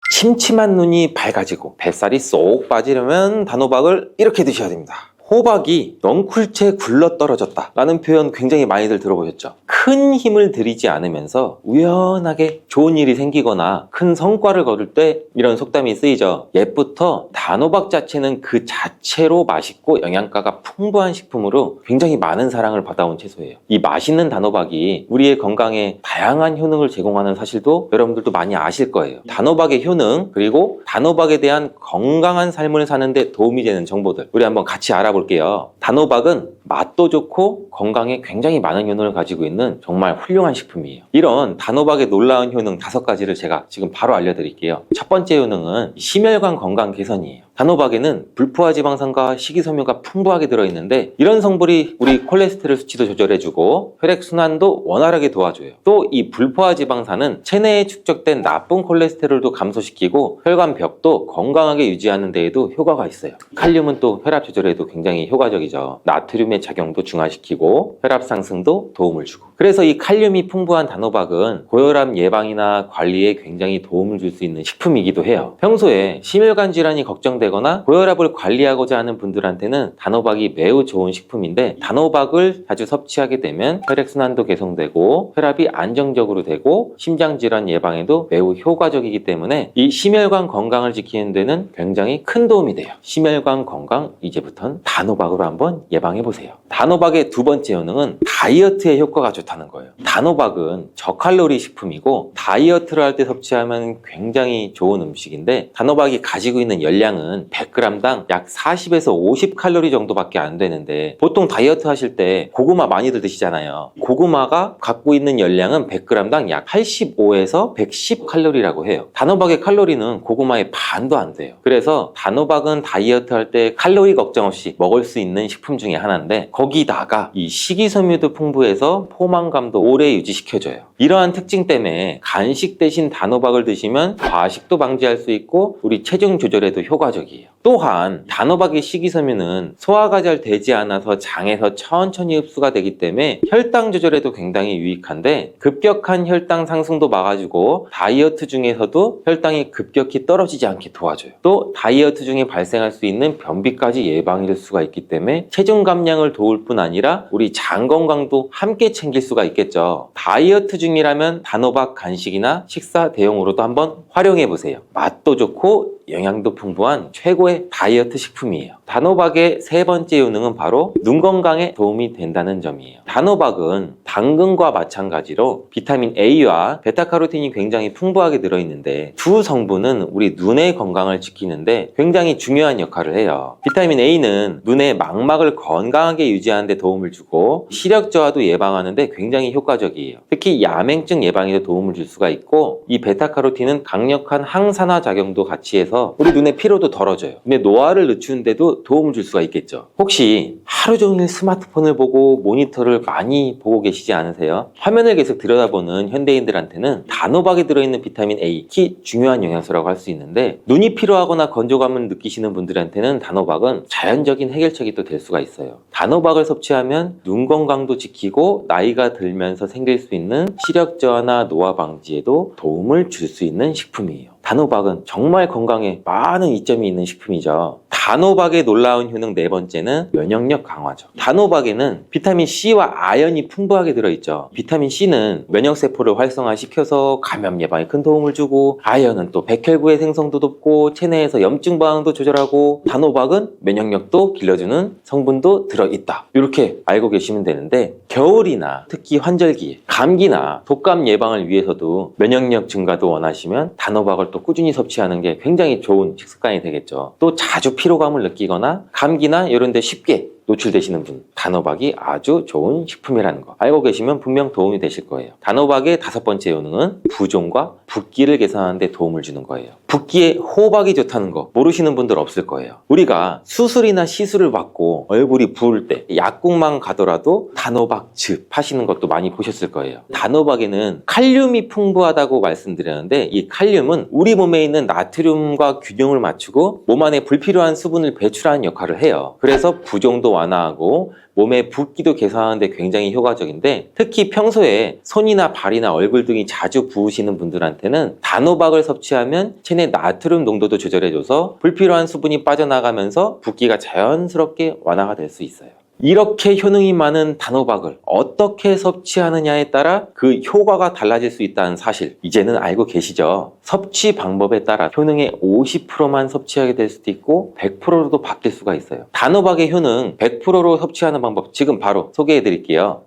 침침한 눈이 밝아지고 뱃살이 쏙 빠지려면 단호박을 이렇게 드셔야 됩니다. 호박이 넝쿨째 굴러 떨어졌다 라는 표현 굉장히 많이들 들어보셨죠? 큰 힘을 들이지 않으면서 우연하게 좋은 일이 생기거나 큰 성과를 거둘 때 이런 속담이 쓰이죠. 옛부터 단호박 자체는 그 자체로 맛있고 영양가가 풍부한 식품으로 굉장히 많은 사랑을 받아온 채소예요. 이 맛있는 단호박이 우리의 건강에 다양한 효능을 제공하는 사실도 여러분들도 많이 아실 거예요. 단호박의 효능 그리고 단호박에 대한 건강한 삶을 사는데 도움이 되는 정보들 우리 한번 같이 알아볼게요. 단호박은 맛도 좋고 건강에 굉장히 많은 효능을 가지고 있는 정말 훌륭한 식품이에요. 이런 단호박의 놀라운 효능 5가지를 제가 지금 바로 알려드릴게요. 첫 번째 효능은 심혈관 건강 개선이에요. 단호박에는 불포화 지방산과 식이섬유가 풍부하게 들어있는데 이런 성분이 우리 콜레스테롤 수치도 조절해주고 혈액순환도 원활하게 도와줘요. 또 이 불포화 지방산은 체내에 축적된 나쁜 콜레스테롤도 감소시키고 혈관벽도 건강하게 유지하는 데에도 효과가 있어요. 칼륨은 또 혈압 조절에도 굉장히 효과적이죠. 나트륨의 작용도 중화시키고 혈압 상승도 도움을 주고. 그래서 이 칼륨이 풍부한 단호박은 고혈압 예방이나 관리에 굉장히 도움을 줄 수 있는 식품이기도 해요. 평소에 심혈관 질환이 걱정되거나 고혈압을 관리하고자 하는 분들한테는 단호박이 매우 좋은 식품인데, 단호박을 자주 섭취하게 되면 혈액순환도 개선되고 혈압이 안정적으로 되고 심장질환 예방에도 매우 효과적이기 때문에 이 심혈관 건강을 지키는 데는 굉장히 큰 도움이 돼요. 심혈관 건강, 이제부터는 단호박으로 한번 예방해보세요. 단호박의 두 번째 효능은 다이어트에 효과가 좋다는 거예요. 단호박은 저칼로리 식품이고 다이어트를 할 때 섭취하면 굉장히 좋은 음식인데, 단호박이 가지고 있는 열량은 100g당 약 40에서 50칼로리 정도밖에 안 되는데, 보통 다이어트 하실 때 고구마 많이들 드시잖아요. 고구마가 갖고 있는 열량은 100g당 약 85에서 110칼로리라고 해요. 단호박의 칼로리는 고구마의 반도 안 돼요. 그래서 단호박은 다이어트 할 때 칼로리 걱정 없이 먹을 수 있는 식품 중에 하나인데, 거기다가 이 식이섬유도 풍부해서 포만감도 오래 유지시켜줘요. 이러한 특징 때문에 간식 대신 단호박을 드시면 과식도 방지할 수 있고 우리 체중 조절에도 효과적이에요. 또한 단호박의 식이섬유는 소화가 잘 되지 않아서 장에서 천천히 흡수가 되기 때문에 혈당 조절에도 굉장히 유익한데, 급격한 혈당 상승도 막아주고 다이어트 중에서도 혈당이 급격히 떨어지지 않게 도와줘요. 또 다이어트 중에 발생할 수 있는 변비까지 예방해줄 수가 있기 때문에 체중 감량을 도울 뿐 아니라 우리 장 건강도 함께 챙길 수가 있겠죠. 다이어트 중이라면 단호박 간식이나 식사 대용으로도 한번 활용해 보세요. 맛도 좋고 영양도 풍부한 최고의 다이어트 식품이에요. 단호박의 세 번째 효능은 바로 눈 건강에 도움이 된다는 점이에요. 단호박은 당근과 마찬가지로 비타민 A와 베타카로틴이 굉장히 풍부하게 들어있는데, 두 성분은 우리 눈의 건강을 지키는데 굉장히 중요한 역할을 해요. 비타민 A는 눈의 망막을 건강하게 유지하는 데 도움을 주고 시력 저하도 예방하는 데 굉장히 효과적이에요. 특히 야맹증 예방에도 도움을 줄 수가 있고, 이 베타카로틴은 강력한 항산화 작용도 같이 해서 우리 눈의 피로도 덜어줘요. 눈의 노화를 늦추는데도 도움을 줄 수가 있겠죠. 혹시 하루 종일 스마트폰을 보고 모니터를 많이 보고 계시지 않으세요? 화면을 계속 들여다보는 현대인들한테는 단호박에 들어있는 비타민 A, 특히 중요한 영양소라고 할 수 있는데, 눈이 피로하거나 건조감을 느끼시는 분들한테는 단호박은 자연적인 해결책이 또 될 수가 있어요. 단호박을 섭취하면 눈 건강도 지키고 나이가 들면서 생길 수 있는 시력 저하나 노화 방지에도 도움을 줄 수 있는 식품이에요. 단호박은 정말 건강에 많은 이점이 있는 식품이죠. 단호박의 놀라운 효능 네 번째는 면역력 강화죠. 단호박에는 비타민 C와 아연이 풍부하게 들어있죠. 비타민 C는 면역세포를 활성화시켜서 감염 예방에 큰 도움을 주고, 아연은 또 백혈구의 생성도 돕고 체내에서 염증 반응도 조절하고, 단호박은 면역력도 길러주는 성분도 들어있다. 이렇게 알고 계시면 되는데, 겨울이나 특히 환절기, 감기나 독감 예방을 위해서도 면역력 증가도 원하시면 단호박을 또 꾸준히 섭취하는 게 굉장히 좋은 식습관이 되겠죠. 또 자주 피로감을 느끼거나 감기나 이런 데 쉽게 노출되시는 분, 단호박이 아주 좋은 식품이라는 거 알고 계시면 분명 도움이 되실 거예요. 단호박의 다섯 번째 효능은 부종과 붓기를 개선하는 데 도움을 주는 거예요. 붓기에 호박이 좋다는 거 모르시는 분들 없을 거예요. 우리가 수술이나 시술을 받고 얼굴이 부을 때 약국만 가더라도 단호박즙 하시는 것도 많이 보셨을 거예요. 단호박에는 칼륨이 풍부하다고 말씀드렸는데, 이 칼륨은 우리 몸에 있는 나트륨과 균형을 맞추고 몸 안에 불필요한 수분을 배출하는 역할을 해요. 그래서 부종도 완화하고 몸의 붓기도 개선하는 데 굉장히 효과적인데, 특히 평소에 손이나 발이나 얼굴 등이 자주 부으시는 분들한테는 단호박을 섭취하면 체내 나트륨 농도도 조절해줘서 불필요한 수분이 빠져나가면서 붓기가 자연스럽게 완화가 될 수 있어요. 이렇게 효능이 많은 단호박을 어떻게 섭취하느냐에 따라 그 효과가 달라질 수 있다는 사실 이제는 알고 계시죠? 섭취 방법에 따라 효능의 50%만 섭취하게 될 수도 있고 100%로도 바뀔 수가 있어요. 단호박의 효능 100%로 섭취하는 방법 지금 바로 소개해 드릴게요.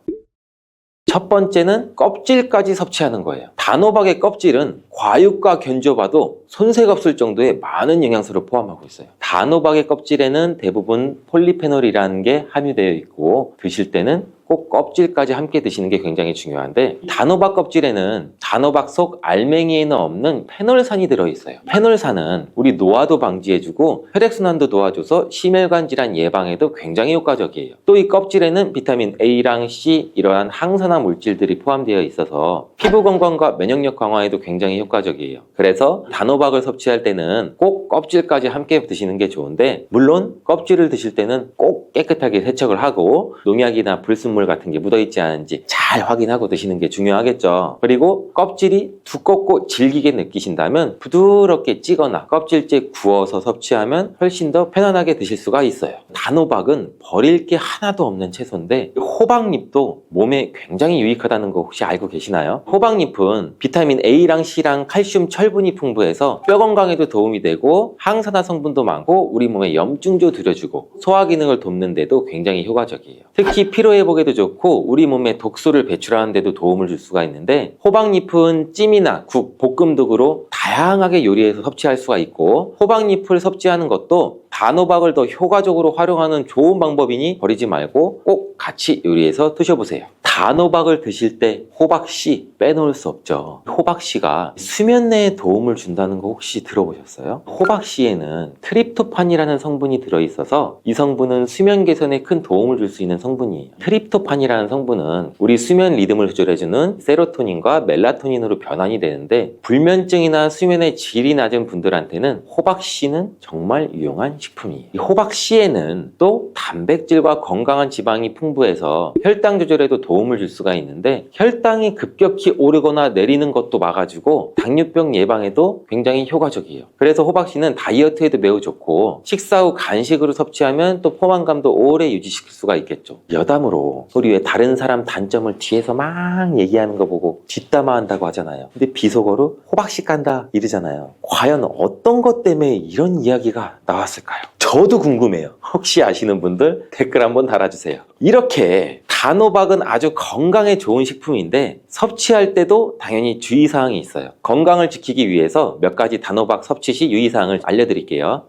첫 번째는 껍질까지 섭취하는 거예요. 단호박의 껍질은 과육과 견줘봐도 손색 없을 정도의 많은 영양소를 포함하고 있어요. 단호박의 껍질에는 대부분 폴리페놀이라는 게 함유되어 있고, 드실 때는 꼭 껍질까지 함께 드시는 게 굉장히 중요한데, 단호박 껍질에는 단호박 속 알맹이에는 없는 페놀산이 들어있어요. 페놀산은 우리 노화도 방지해주고 혈액순환도 도와줘서 심혈관 질환 예방에도 굉장히 효과적이에요. 또 이 껍질에는 비타민 A랑 C 이러한 항산화 물질들이 포함되어 있어서 피부 건강과 면역력 강화에도 굉장히 효과적이에요. 그래서 단호박을 섭취할 때는 꼭 껍질까지 함께 드시는 게 좋은데, 물론 껍질을 드실 때는 꼭 깨끗하게 세척을 하고 농약이나 불순물 같은 게 묻어있지 않은지 잘 확인하고 드시는 게 중요하겠죠. 그리고 껍질이 두껍고 질기게 느끼신다면 부드럽게 찌거나 껍질째 구워서 섭취하면 훨씬 더 편안하게 드실 수가 있어요. 단호박은 버릴 게 하나도 없는 채소인데, 호박잎도 몸에 굉장히 유익하다는 거 혹시 알고 계시나요? 호박잎은 비타민 A랑 C랑 칼슘, 철분이 풍부해서 뼈 건강에도 도움이 되고 항산화 성분도 많고 우리 몸에 염증도 들여주고 소화 기능을 돕는 데도 굉장히 효과적이에요. 특히 피로 회복에도 좋고 우리 몸에 독소를 배출하는 데도 도움을 줄 수가 있는데, 호박잎은 찜이나 국, 볶음 등으로 다양하게 요리해서 섭취할 수가 있고, 호박잎을 섭취하는 것도 단호박을 더 효과적으로 활용하는 좋은 방법이니 버리지 말고 꼭 같이 요리해서 드셔보세요. 단호박을 드실 때 호박씨 빼놓을 수 없죠. 호박씨가 수면내에 도움을 준다는 거 혹시 들어보셨어요? 호박씨에는 트립토판이라는 성분이 들어있어서 이 성분은 수면 개선에 큰 도움을 줄 수 있는 성분이에요. 트립토판이라는 성분은 우리 수면 리듬을 조절해주는 세로토닌과 멜라토닌으로 변환이 되는데, 불면증이나 수면의 질이 낮은 분들한테는 호박씨는 정말 유용한 식품이에요. 이 호박씨에는 또 단백질과 건강한 지방이 풍부해서 혈당 조절에도 도움을 줄 수가 있는데, 혈당이 급격히 오르거나 내리는 것도 막아주고 당뇨병 예방에도 굉장히 효과적이에요. 그래서 호박씨는 다이어트에도 매우 좋고 식사 후 간식으로 섭취하면 또 포만감도 오래 유지시킬 수가 있겠죠. 여담으로 우리 왜 다른 사람 단점을 뒤에서 막 얘기하는 거 보고 뒷담화 한다고 하잖아요. 근데 비속어로 호박씨 깐다 이러잖아요. 과연 어떤 것 때문에 이런 이야기가 나왔을까요? 저도 궁금해요. 혹시 아시는 분들 댓글 한번 달아주세요. 이렇게 단호박은 아주 건강에 좋은 식품인데 섭취할 때도 당연히 주의사항이 있어요. 건강을 지키기 위해서 몇 가지 단호박 섭취 시 유의사항을 알려드릴게요.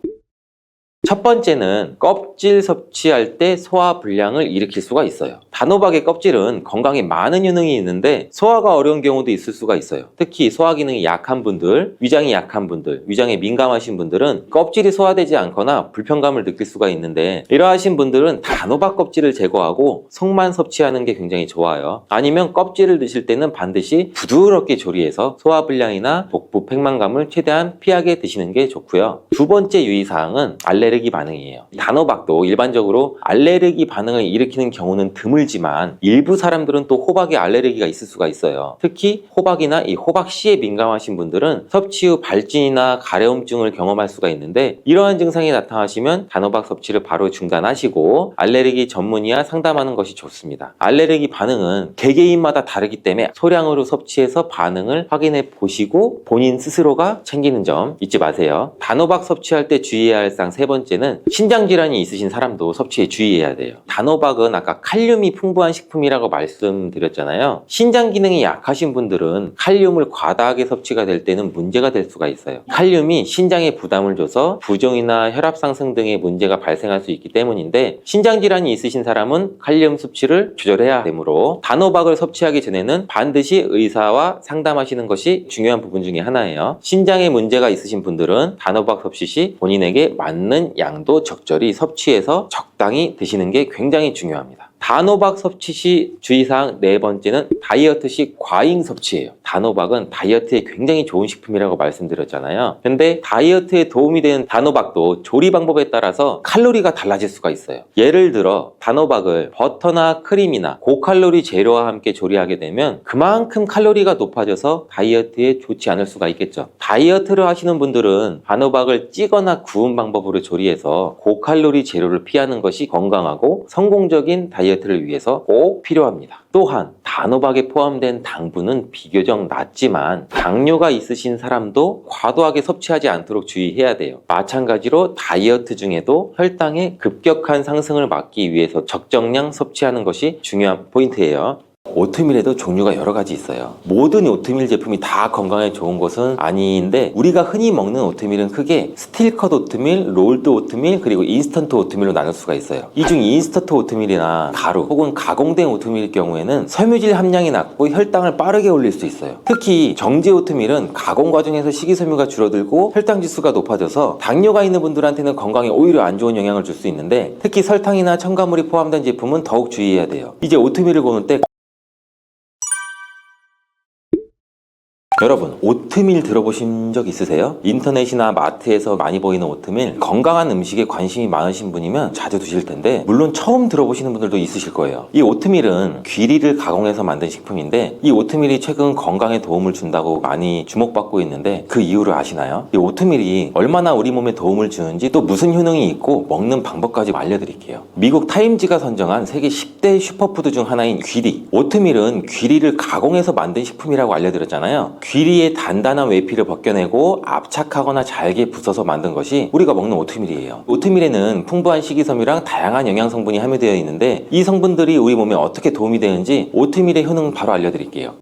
첫 번째는 껍질 섭취할 때 소화 불량을 일으킬 수가 있어요. 단호박의 껍질은 건강에 많은 효능이 있는데 소화가 어려운 경우도 있을 수가 있어요. 특히 소화 기능이 약한 분들, 위장이 약한 분들, 위장에 민감하신 분들은 껍질이 소화되지 않거나 불편감을 느낄 수가 있는데, 이러하신 분들은 단호박 껍질을 제거하고 속만 섭취하는 게 굉장히 좋아요. 아니면 껍질을 드실 때는 반드시 부드럽게 조리해서 소화 불량이나 복부 팽만감을 최대한 피하게 드시는 게 좋고요. 두 번째 유의사항은 알레르기 반응이에요. 단호박도 일반적으로 알레르기 반응을 일으키는 경우는 드물지만 일부 사람들은 또 호박에 알레르기가 있을 수가 있어요. 특히 호박이나 이 호박씨에 민감하신 분들은 섭취 후 발진이나 가려움증을 경험할 수가 있는데, 이러한 증상이 나타나시면 단호박 섭취를 바로 중단하시고 알레르기 전문의와 상담하는 것이 좋습니다. 알레르기 반응은 개개인마다 다르기 때문에 소량으로 섭취해서 반응을 확인해 보시고 본인 스스로가 챙기는 점 잊지 마세요. 단호박 섭취할 때 주의해야 할 사항 세 번째는 신장질환이 있으신 사람도 섭취에 주의해야 돼요. 단호박은 아까 칼륨이 풍부한 식품이라고 말씀드렸잖아요. 신장 기능이 약하신 분들은 칼륨을 과다하게 섭취가 될 때는 문제가 될 수가 있어요. 칼륨이 신장에 부담을 줘서 부종이나 혈압 상승 등의 문제가 발생할 수 있기 때문인데, 신장 질환이 있으신 사람은 칼륨 섭취를 조절해야 되므로 단호박을 섭취하기 전에는 반드시 의사와 상담하시는 것이 중요한 부분 중에 하나예요. 신장에 문제가 있으신 분들은 단호박 섭취 시 본인에게 맞는 양도 적절히 섭취해서 적당히 드시는 게 굉장히 중요합니다. 단호박 섭취 시 주의사항 네 번째는 다이어트 시 과잉 섭취예요. 단호박은 다이어트에 굉장히 좋은 식품이라고 말씀드렸잖아요. 근데 다이어트에 도움이 되는 단호박도 조리 방법에 따라서 칼로리가 달라질 수가 있어요. 예를 들어 단호박을 버터나 크림이나 고칼로리 재료와 함께 조리하게 되면 그만큼 칼로리가 높아져서 다이어트에 좋지 않을 수가 있겠죠. 다이어트를 하시는 분들은 단호박을 찌거나 구운 방법으로 조리해서 고칼로리 재료를 피하는 것이 건강하고 성공적인 다이어트를 위해서 꼭 필요합니다. 또한 단호박에 포함된 당분은 비교적 낮지만 당뇨가 있으신 사람도 과도하게 섭취하지 않도록 주의해야 돼요. 마찬가지로 다이어트 중에도 혈당의 급격한 상승을 막기 위해서 적정량 섭취하는 것이 중요한 포인트예요. 오트밀에도 종류가 여러 가지 있어요. 모든 오트밀 제품이 다 건강에 좋은 것은 아닌데 우리가 흔히 먹는 오트밀은 크게 스틸컷 오트밀, 롤드 오트밀, 그리고 인스턴트 오트밀로 나눌 수가 있어요. 이 중 인스턴트 오트밀이나 가루 혹은 가공된 오트밀일 경우에는 섬유질 함량이 낮고 혈당을 빠르게 올릴 수 있어요. 특히 정제 오트밀은 가공 과정에서 식이섬유가 줄어들고 혈당 지수가 높아져서 당뇨가 있는 분들한테는 건강에 오히려 안 좋은 영향을 줄 수 있는데, 특히 설탕이나 첨가물이 포함된 제품은 더욱 주의해야 돼요. 이제 오트밀을 고를 때 여러분, 오트밀 들어보신 적 있으세요? 인터넷이나 마트에서 많이 보이는 오트밀, 건강한 음식에 관심이 많으신 분이면 자주 드실 텐데 물론 처음 들어보시는 분들도 있으실 거예요. 이 오트밀은 귀리를 가공해서 만든 식품인데 이 오트밀이 최근 건강에 도움을 준다고 많이 주목받고 있는데 그 이유를 아시나요? 이 오트밀이 얼마나 우리 몸에 도움을 주는지 또 무슨 효능이 있고 먹는 방법까지 알려드릴게요. 미국 타임지가 선정한 세계 10대 슈퍼푸드 중 하나인 귀리. 오트밀은 귀리를 가공해서 만든 식품이라고 알려드렸잖아요. 귀리의 단단한 외피를 벗겨내고 압착하거나 잘게 부숴서 만든 것이 우리가 먹는 오트밀이에요. 오트밀에는 풍부한 식이섬유랑 다양한 영양성분이 함유되어 있는데 이 성분들이 우리 몸에 어떻게 도움이 되는지 오트밀의 효능 바로 알려드릴게요.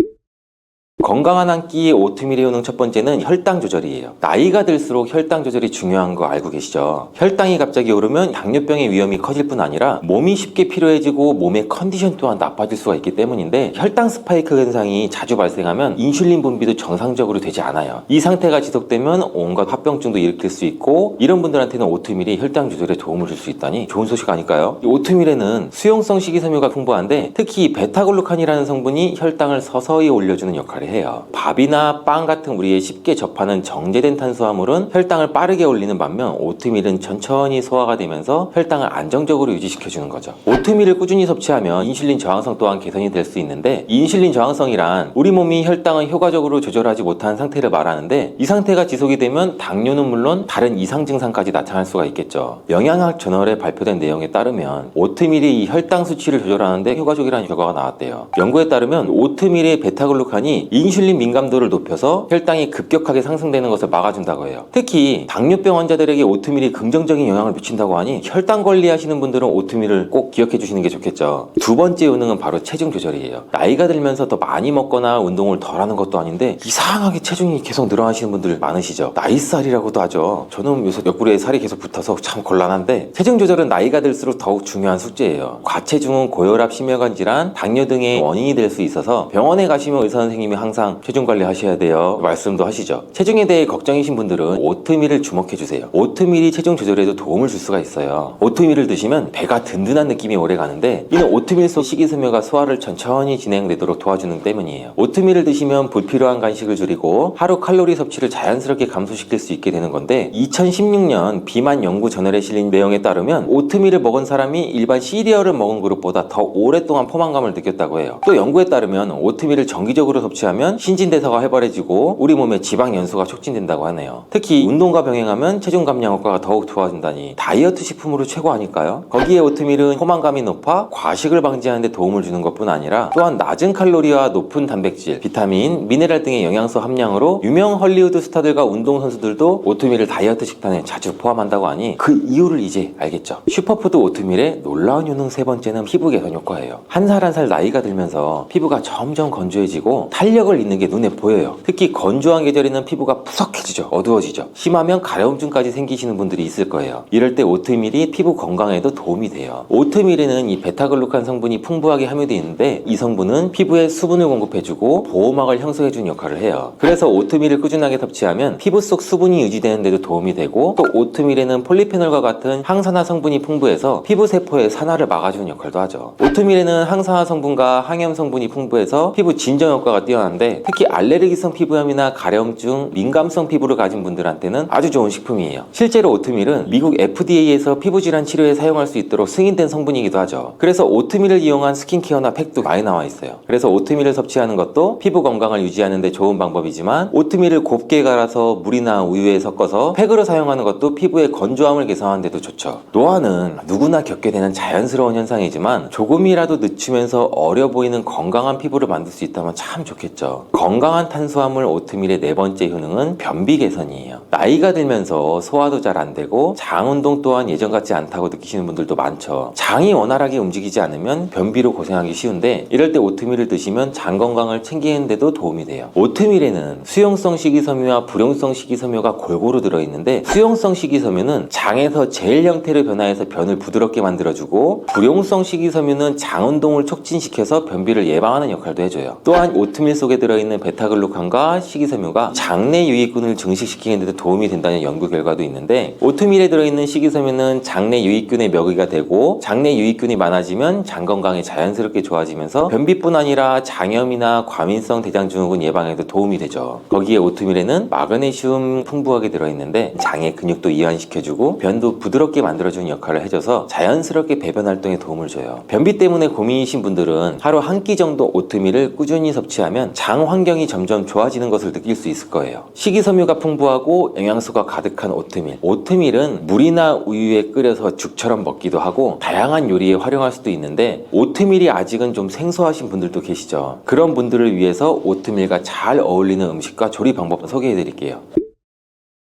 건강한 한 끼의 오트밀의 효능 첫 번째는 혈당 조절이에요. 나이가 들수록 혈당 조절이 중요한 거 알고 계시죠? 혈당이 갑자기 오르면 당뇨병의 위험이 커질 뿐 아니라 몸이 쉽게 피로해지고 몸의 컨디션 또한 나빠질 수가 있기 때문인데, 혈당 스파이크 현상이 자주 발생하면 인슐린 분비도 정상적으로 되지 않아요. 이 상태가 지속되면 온갖 합병증도 일으킬 수 있고, 이런 분들한테는 오트밀이 혈당 조절에 도움을 줄 수 있다니 좋은 소식 아닐까요? 이 오트밀에는 수용성 식이섬유가 풍부한데 특히 베타글루칸이라는 성분이 혈당을 서서히 올려주는 역할을 해요. 밥이나 빵 같은 우리의 쉽게 접하는 정제된 탄수화물은 혈당을 빠르게 올리는 반면 오트밀은 천천히 소화가 되면서 혈당을 안정적으로 유지시켜주는 거죠. 오트밀을 꾸준히 섭취하면 인슐린 저항성 또한 개선이 될 수 있는데, 인슐린 저항성이란 우리 몸이 혈당을 효과적으로 조절하지 못한 상태를 말하는데, 이 상태가 지속이 되면 당뇨는 물론 다른 이상 증상까지 나타날 수가 있겠죠. 영양학 저널에 발표된 내용에 따르면 오트밀이 이 혈당 수치를 조절하는데 효과적이라는 결과가 나왔대요. 연구에 따르면 오트밀의 베타글루칸이 인슐린 민감도를 높여서 혈당이 급격하게 상승되는 것을 막아준다고 해요. 특히 당뇨병 환자들에게 오트밀이 긍정적인 영향을 미친다고 하니 혈당 관리하시는 분들은 오트밀을 꼭 기억해 주시는 게 좋겠죠. 두 번째 효능은 바로 체중 조절이에요. 나이가 들면서 더 많이 먹거나 운동을 덜 하는 것도 아닌데 이상하게 체중이 계속 늘어나시는 분들 많으시죠. 나이살이라고도 하죠. 저는 요새 옆구리에 살이 계속 붙어서 참 곤란한데, 체중 조절은 나이가 들수록 더욱 중요한 숙제예요. 과체중은 고혈압, 심혈관 질환, 당뇨 등의 원인이 될 수 있어서 병원에 가시면 의사 선생님이 항상 체중 관리 하셔야 돼요 말씀도 하시죠. 체중에 대해 걱정이신 분들은 오트밀을 주목해 주세요. 오트밀이 체중 조절에도 도움을 줄 수가 있어요. 오트밀을 드시면 배가 든든한 느낌이 오래 가는데, 이는 오트밀 속 식이섬유가 소화를 천천히 진행되도록 도와주는 때문이에요. 오트밀을 드시면 불필요한 간식을 줄이고 하루 칼로리 섭취를 자연스럽게 감소시킬 수 있게 되는 건데, 2016년 비만 연구 저널에 실린 내용에 따르면 오트밀을 먹은 사람이 일반 시리얼을 먹은 그룹보다 더 오랫동안 포만감을 느꼈다고 해요. 또 연구에 따르면 오트밀을 정기적으로 섭취하면 신진대사가 활발해지고 우리 몸의 지방 연소가 촉진된다고 하네요. 특히 운동과 병행하면 체중 감량 효과가 더욱 좋아진다니 다이어트 식품으로 최고 아닐까요? 거기에 오트밀은 포만감이 높아 과식을 방지하는 데 도움을 주는 것뿐 아니라 또한 낮은 칼로리와 높은 단백질, 비타민, 미네랄 등의 영양소 함량으로 유명 헐리우드 스타들과 운동선수들도 오트밀을 다이어트 식단에 자주 포함한다고 하니 그 이유를 이제 알겠죠. 슈퍼푸드 오트밀의 놀라운 효능 세 번째는 피부 개선 효과예요. 한 살 한 살 나이가 들면서 피부가 점점 건조해지고 탄력을 잃는 게 눈에 보여요. 특히 건조한 계절에는 피부가 푸석해지죠. 어두워지죠. 심하면 가려움증까지 생기시는 분들이 있을 거예요. 이럴 때 오트밀이 피부 건강에도 도움이 돼요. 오트밀에는 이 베타글루칸 성분이 풍부하게 함유되어 있는데, 이 성분은 피부에 수분을 공급해주고 보호막을 형성해주는 역할을 해요. 그래서 오트밀을 꾸준하게 섭취하면 피부 속 수분이 유지되는 데도 도움이 되고, 또 오트밀에는 폴리페놀과 같은 항산화 성분이 풍부해서 피부 세포의 산화를 막아주는 역할도 하죠. 오트밀에는 항산화 성분과 항염 성분이 풍부해서 피부 진정 효과가 뛰어난데, 특히 알레르기성 피부염이나 가려움증, 민감성 피부를 가진 분들한테는 아주 좋은 식품이에요. 실제로 오트밀은 미국 FDA에서 피부질환 치료에 사용할 수 있도록 승인된 성분이기도 하죠. 그래서 오트밀을 이용한 스킨케어나 팩도 많이 나와 있어요. 그래서 오트밀을 섭취하는 것도 피부 건강을 유지하는 데 좋은 방법이지만, 오트밀을 곱게 갈아서 물이나 우유에 섞어서 팩으로 사용하는 것도 피부의 건조함을 개선하는 데도 좋죠. 노화는 누구나 겪게 되는 자연스러운 현상이지만 조금이라도 늦추면서 어려 보이는 건강한 피부를 만들 수 있다면 참 좋겠죠. 드렸죠. 건강한 탄수화물 오트밀의 네 번째 효능은 변비 개선이에요. 나이가 들면서 소화도 잘 안 되고 장 운동 또한 예전 같지 않다고 느끼시는 분들도 많죠. 장이 원활하게 움직이지 않으면 변비로 고생하기 쉬운데 이럴 때 오트밀을 드시면 장 건강을 챙기는데도 도움이 돼요. 오트밀에는 수용성 식이섬유와 불용성 식이섬유가 골고루 들어있는데 수용성 식이섬유는 장에서 젤 형태로 변화해서 변을 부드럽게 만들어주고 불용성 식이섬유는 장 운동을 촉진시켜서 변비를 예방하는 역할도 해줘요. 또한 오트밀 속에 들어있는 베타글루칸과 식이섬유가 장내 유익균을 증식시키는 데 도움이 된다는 연구 결과도 있는데 오트밀에 들어있는 식이섬유는 장내 유익균의 먹이가 되고 장내 유익균이 많아지면 장 건강이 자연스럽게 좋아지면서 변비뿐 아니라 장염이나 과민성 대장증후군 예방에도 도움이 되죠. 거기에 오트밀에는 마그네슘 풍부하게 들어있는데 장의 근육도 이완시켜주고 변도 부드럽게 만들어주는 역할을 해줘서 자연스럽게 배변 활동에 도움을 줘요. 변비 때문에 고민이신 분들은 하루 한 끼 정도 오트밀을 꾸준히 섭취하면 장 환경이 점점 좋아지는 것을 느낄 수 있을 거예요. 식이섬유가 풍부하고 영양소가 가득한 오트밀. 오트밀은 물이나 우유에 끓여서 죽처럼 먹기도 하고 다양한 요리에 활용할 수도 있는데 오트밀이 아직은 좀 생소하신 분들도 계시죠. 그런 분들을 위해서 오트밀과 잘 어울리는 음식과 조리 방법 소개해 드릴게요.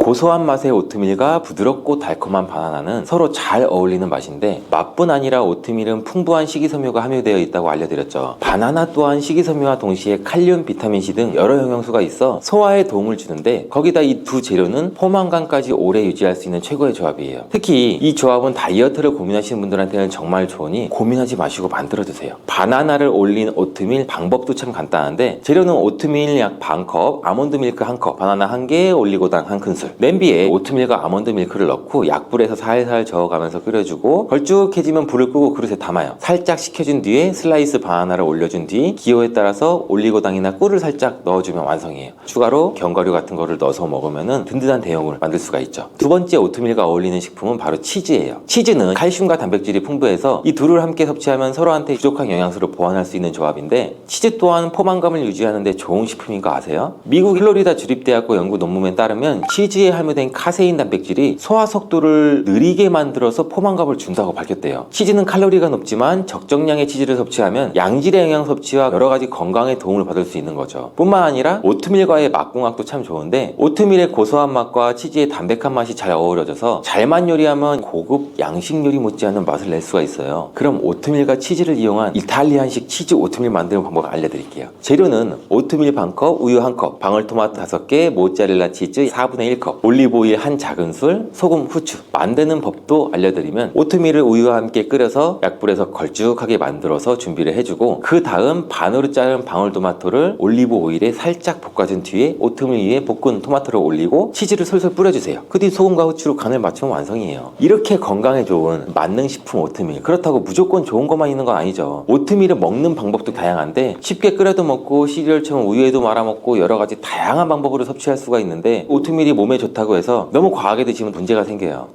고소한 맛의 오트밀과 부드럽고 달콤한 바나나는 서로 잘 어울리는 맛인데 맛뿐 아니라 오트밀은 풍부한 식이섬유가 함유되어 있다고 알려드렸죠. 바나나 또한 식이섬유와 동시에 칼륨, 비타민C 등 여러 영양소가 있어 소화에 도움을 주는데 거기다 이 두 재료는 포만감까지 오래 유지할 수 있는 최고의 조합이에요. 특히 이 조합은 다이어트를 고민하시는 분들한테는 정말 좋으니 고민하지 마시고 만들어 드세요. 바나나를 올린 오트밀 방법도 참 간단한데 재료는 오트밀 약 반컵, 아몬드 밀크 1컵, 바나나 1개, 올리고당 1큰술. 냄비에 오트밀과 아몬드 밀크를 넣고 약불에서 살살 저어가면서 끓여주고 걸쭉해지면 불을 끄고 그릇에 담아요. 살짝 식혀준 뒤에 슬라이스 바나나를 올려준 뒤 기호에 따라서 올리고당이나 꿀을 살짝 넣어주면 완성이에요. 추가로 견과류 같은 거를 넣어서 먹으면 든든한 대용을 만들 수가 있죠. 두 번째 오트밀과 어울리는 식품은 바로 치즈예요. 치즈는 칼슘과 단백질이 풍부해서 이 둘을 함께 섭취하면 서로한테 부족한 영양소를 보완할 수 있는 조합인데 치즈 또한 포만감을 유지하는 데 좋은 식품인 거 아세요? 미국 플로리다 주립대학교 연구 논문에 따르면 치즈에 함유된 카세인 단백질이 소화 속도를 느리게 만들어서 포만감을 준다고 밝혔대요. 치즈는 칼로리가 높지만 적정량의 치즈를 섭취하면 양질의 영양 섭취와 여러가지 건강에 도움을 받을 수 있는 거죠. 뿐만 아니라 오트밀과의 맛궁합도 참 좋은데 오트밀의 고소한 맛과 치즈의 담백한 맛이 잘 어우러져서 잘만 요리하면 고급 양식 요리 못지않은 맛을 낼 수가 있어요. 그럼 오트밀과 치즈를 이용한 이탈리안식 치즈 오트밀 만드는 방법 알려드릴게요. 재료는 오트밀 반컵, 우유 1컵, 방울토마토 5개, 모짜렐라 치즈 4분의 1컵, 올리브오일 한 작은술, 소금, 후추. 만드는 법도 알려드리면 오트밀을 우유와 함께 끓여서 약불에서 걸쭉하게 만들어서 준비를 해주고 그 다음 반으로 자른 방울토마토를 올리브오일에 살짝 볶아준 뒤에 오트밀 위에 볶은 토마토를 올리고 치즈를 솔솔 뿌려주세요. 그 뒤 소금과 후추로 간을 맞추면 완성이에요. 이렇게 건강에 좋은 만능식품 오트밀. 그렇다고 무조건 좋은 것만 있는 건 아니죠. 오트밀을 먹는 방법도 다양한데 쉽게 끓여도 먹고 시리얼처럼 우유에도 말아먹고 여러가지 다양한 방법으로 섭취할 수가 있는데 오트밀이 몸에 좋다고 해서 너무 과하게 드시면 문제가 생겨요.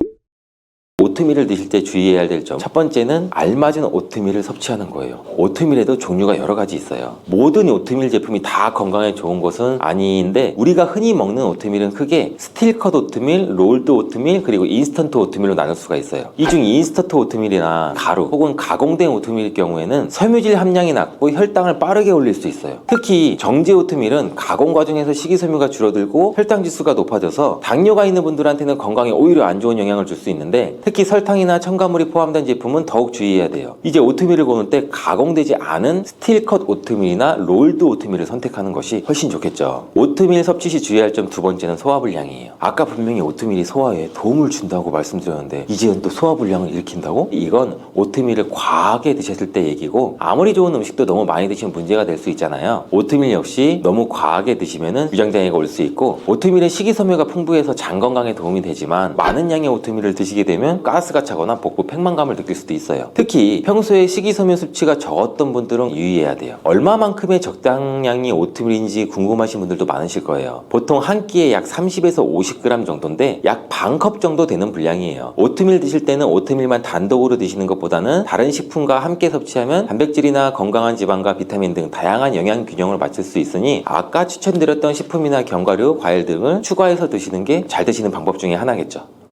오트밀을 드실 때 주의해야 될 점. 첫 번째는 알맞은 오트밀을 섭취하는 거예요. 오트밀에도 종류가 여러 가지 있어요. 모든 오트밀 제품이 다 건강에 좋은 것은 아닌데 우리가 흔히 먹는 오트밀은 크게 스틸컷 오트밀, 롤드 오트밀, 그리고 인스턴트 오트밀로 나눌 수가 있어요. 이 중 인스턴트 오트밀이나 가루 혹은 가공된 오트밀일 경우에는 섬유질 함량이 낮고 혈당을 빠르게 올릴 수 있어요. 특히 정제 오트밀은 가공 과정에서 식이섬유가 줄어들고 혈당 지수가 높아져서 당뇨가 있는 분들한테는 건강에 오히려 안 좋은 영향을 줄 수 있는데 특히 설탕이나 첨가물이 포함된 제품은 더욱 주의해야 돼요. 이제 오트밀을 고를 때 가공되지 않은 스틸컷 오트밀이나 롤드 오트밀을 선택하는 것이 훨씬 좋겠죠. 오트밀 섭취 시 주의할 점 두 번째는 소화불량이에요. 아까 분명히 오트밀이 소화에 도움을 준다고 말씀드렸는데 이제는 또 소화불량을 일으킨다고? 이건 오트밀을 과하게 드셨을 때 얘기고 아무리 좋은 음식도 너무 많이 드시면 문제가 될 수 있잖아요. 오트밀 역시 너무 과하게 드시면 위장장애가 올 수 있고 오트밀은 식이섬유가 풍부해서 장 건강에 도움이 되지만 많은 양의 오트밀을 드시게 되면 가스가 차거나 복부 팽만감을 느낄 수도 있어요. 특히 평소에 식이섬유 섭취가 적었던 분들은 유의해야 돼요. 얼마만큼의 적당량이 오트밀인지 궁금하신 분들도 많으실 거예요. 보통 한 끼에 약 30에서 50g 정도인데 약 반컵 정도 되는 분량이에요. 오트밀 드실 때는 오트밀만 단독으로 드시는 것보다는 다른 식품과 함께 섭취하면 단백질이나 건강한 지방과 비타민 등 다양한 영양 균형을 맞출 수 있으니 아까 추천드렸던 식품이나 견과류, 과일 등을 추가해서 드시는 게 잘 드시는 방법 중에 하나겠죠.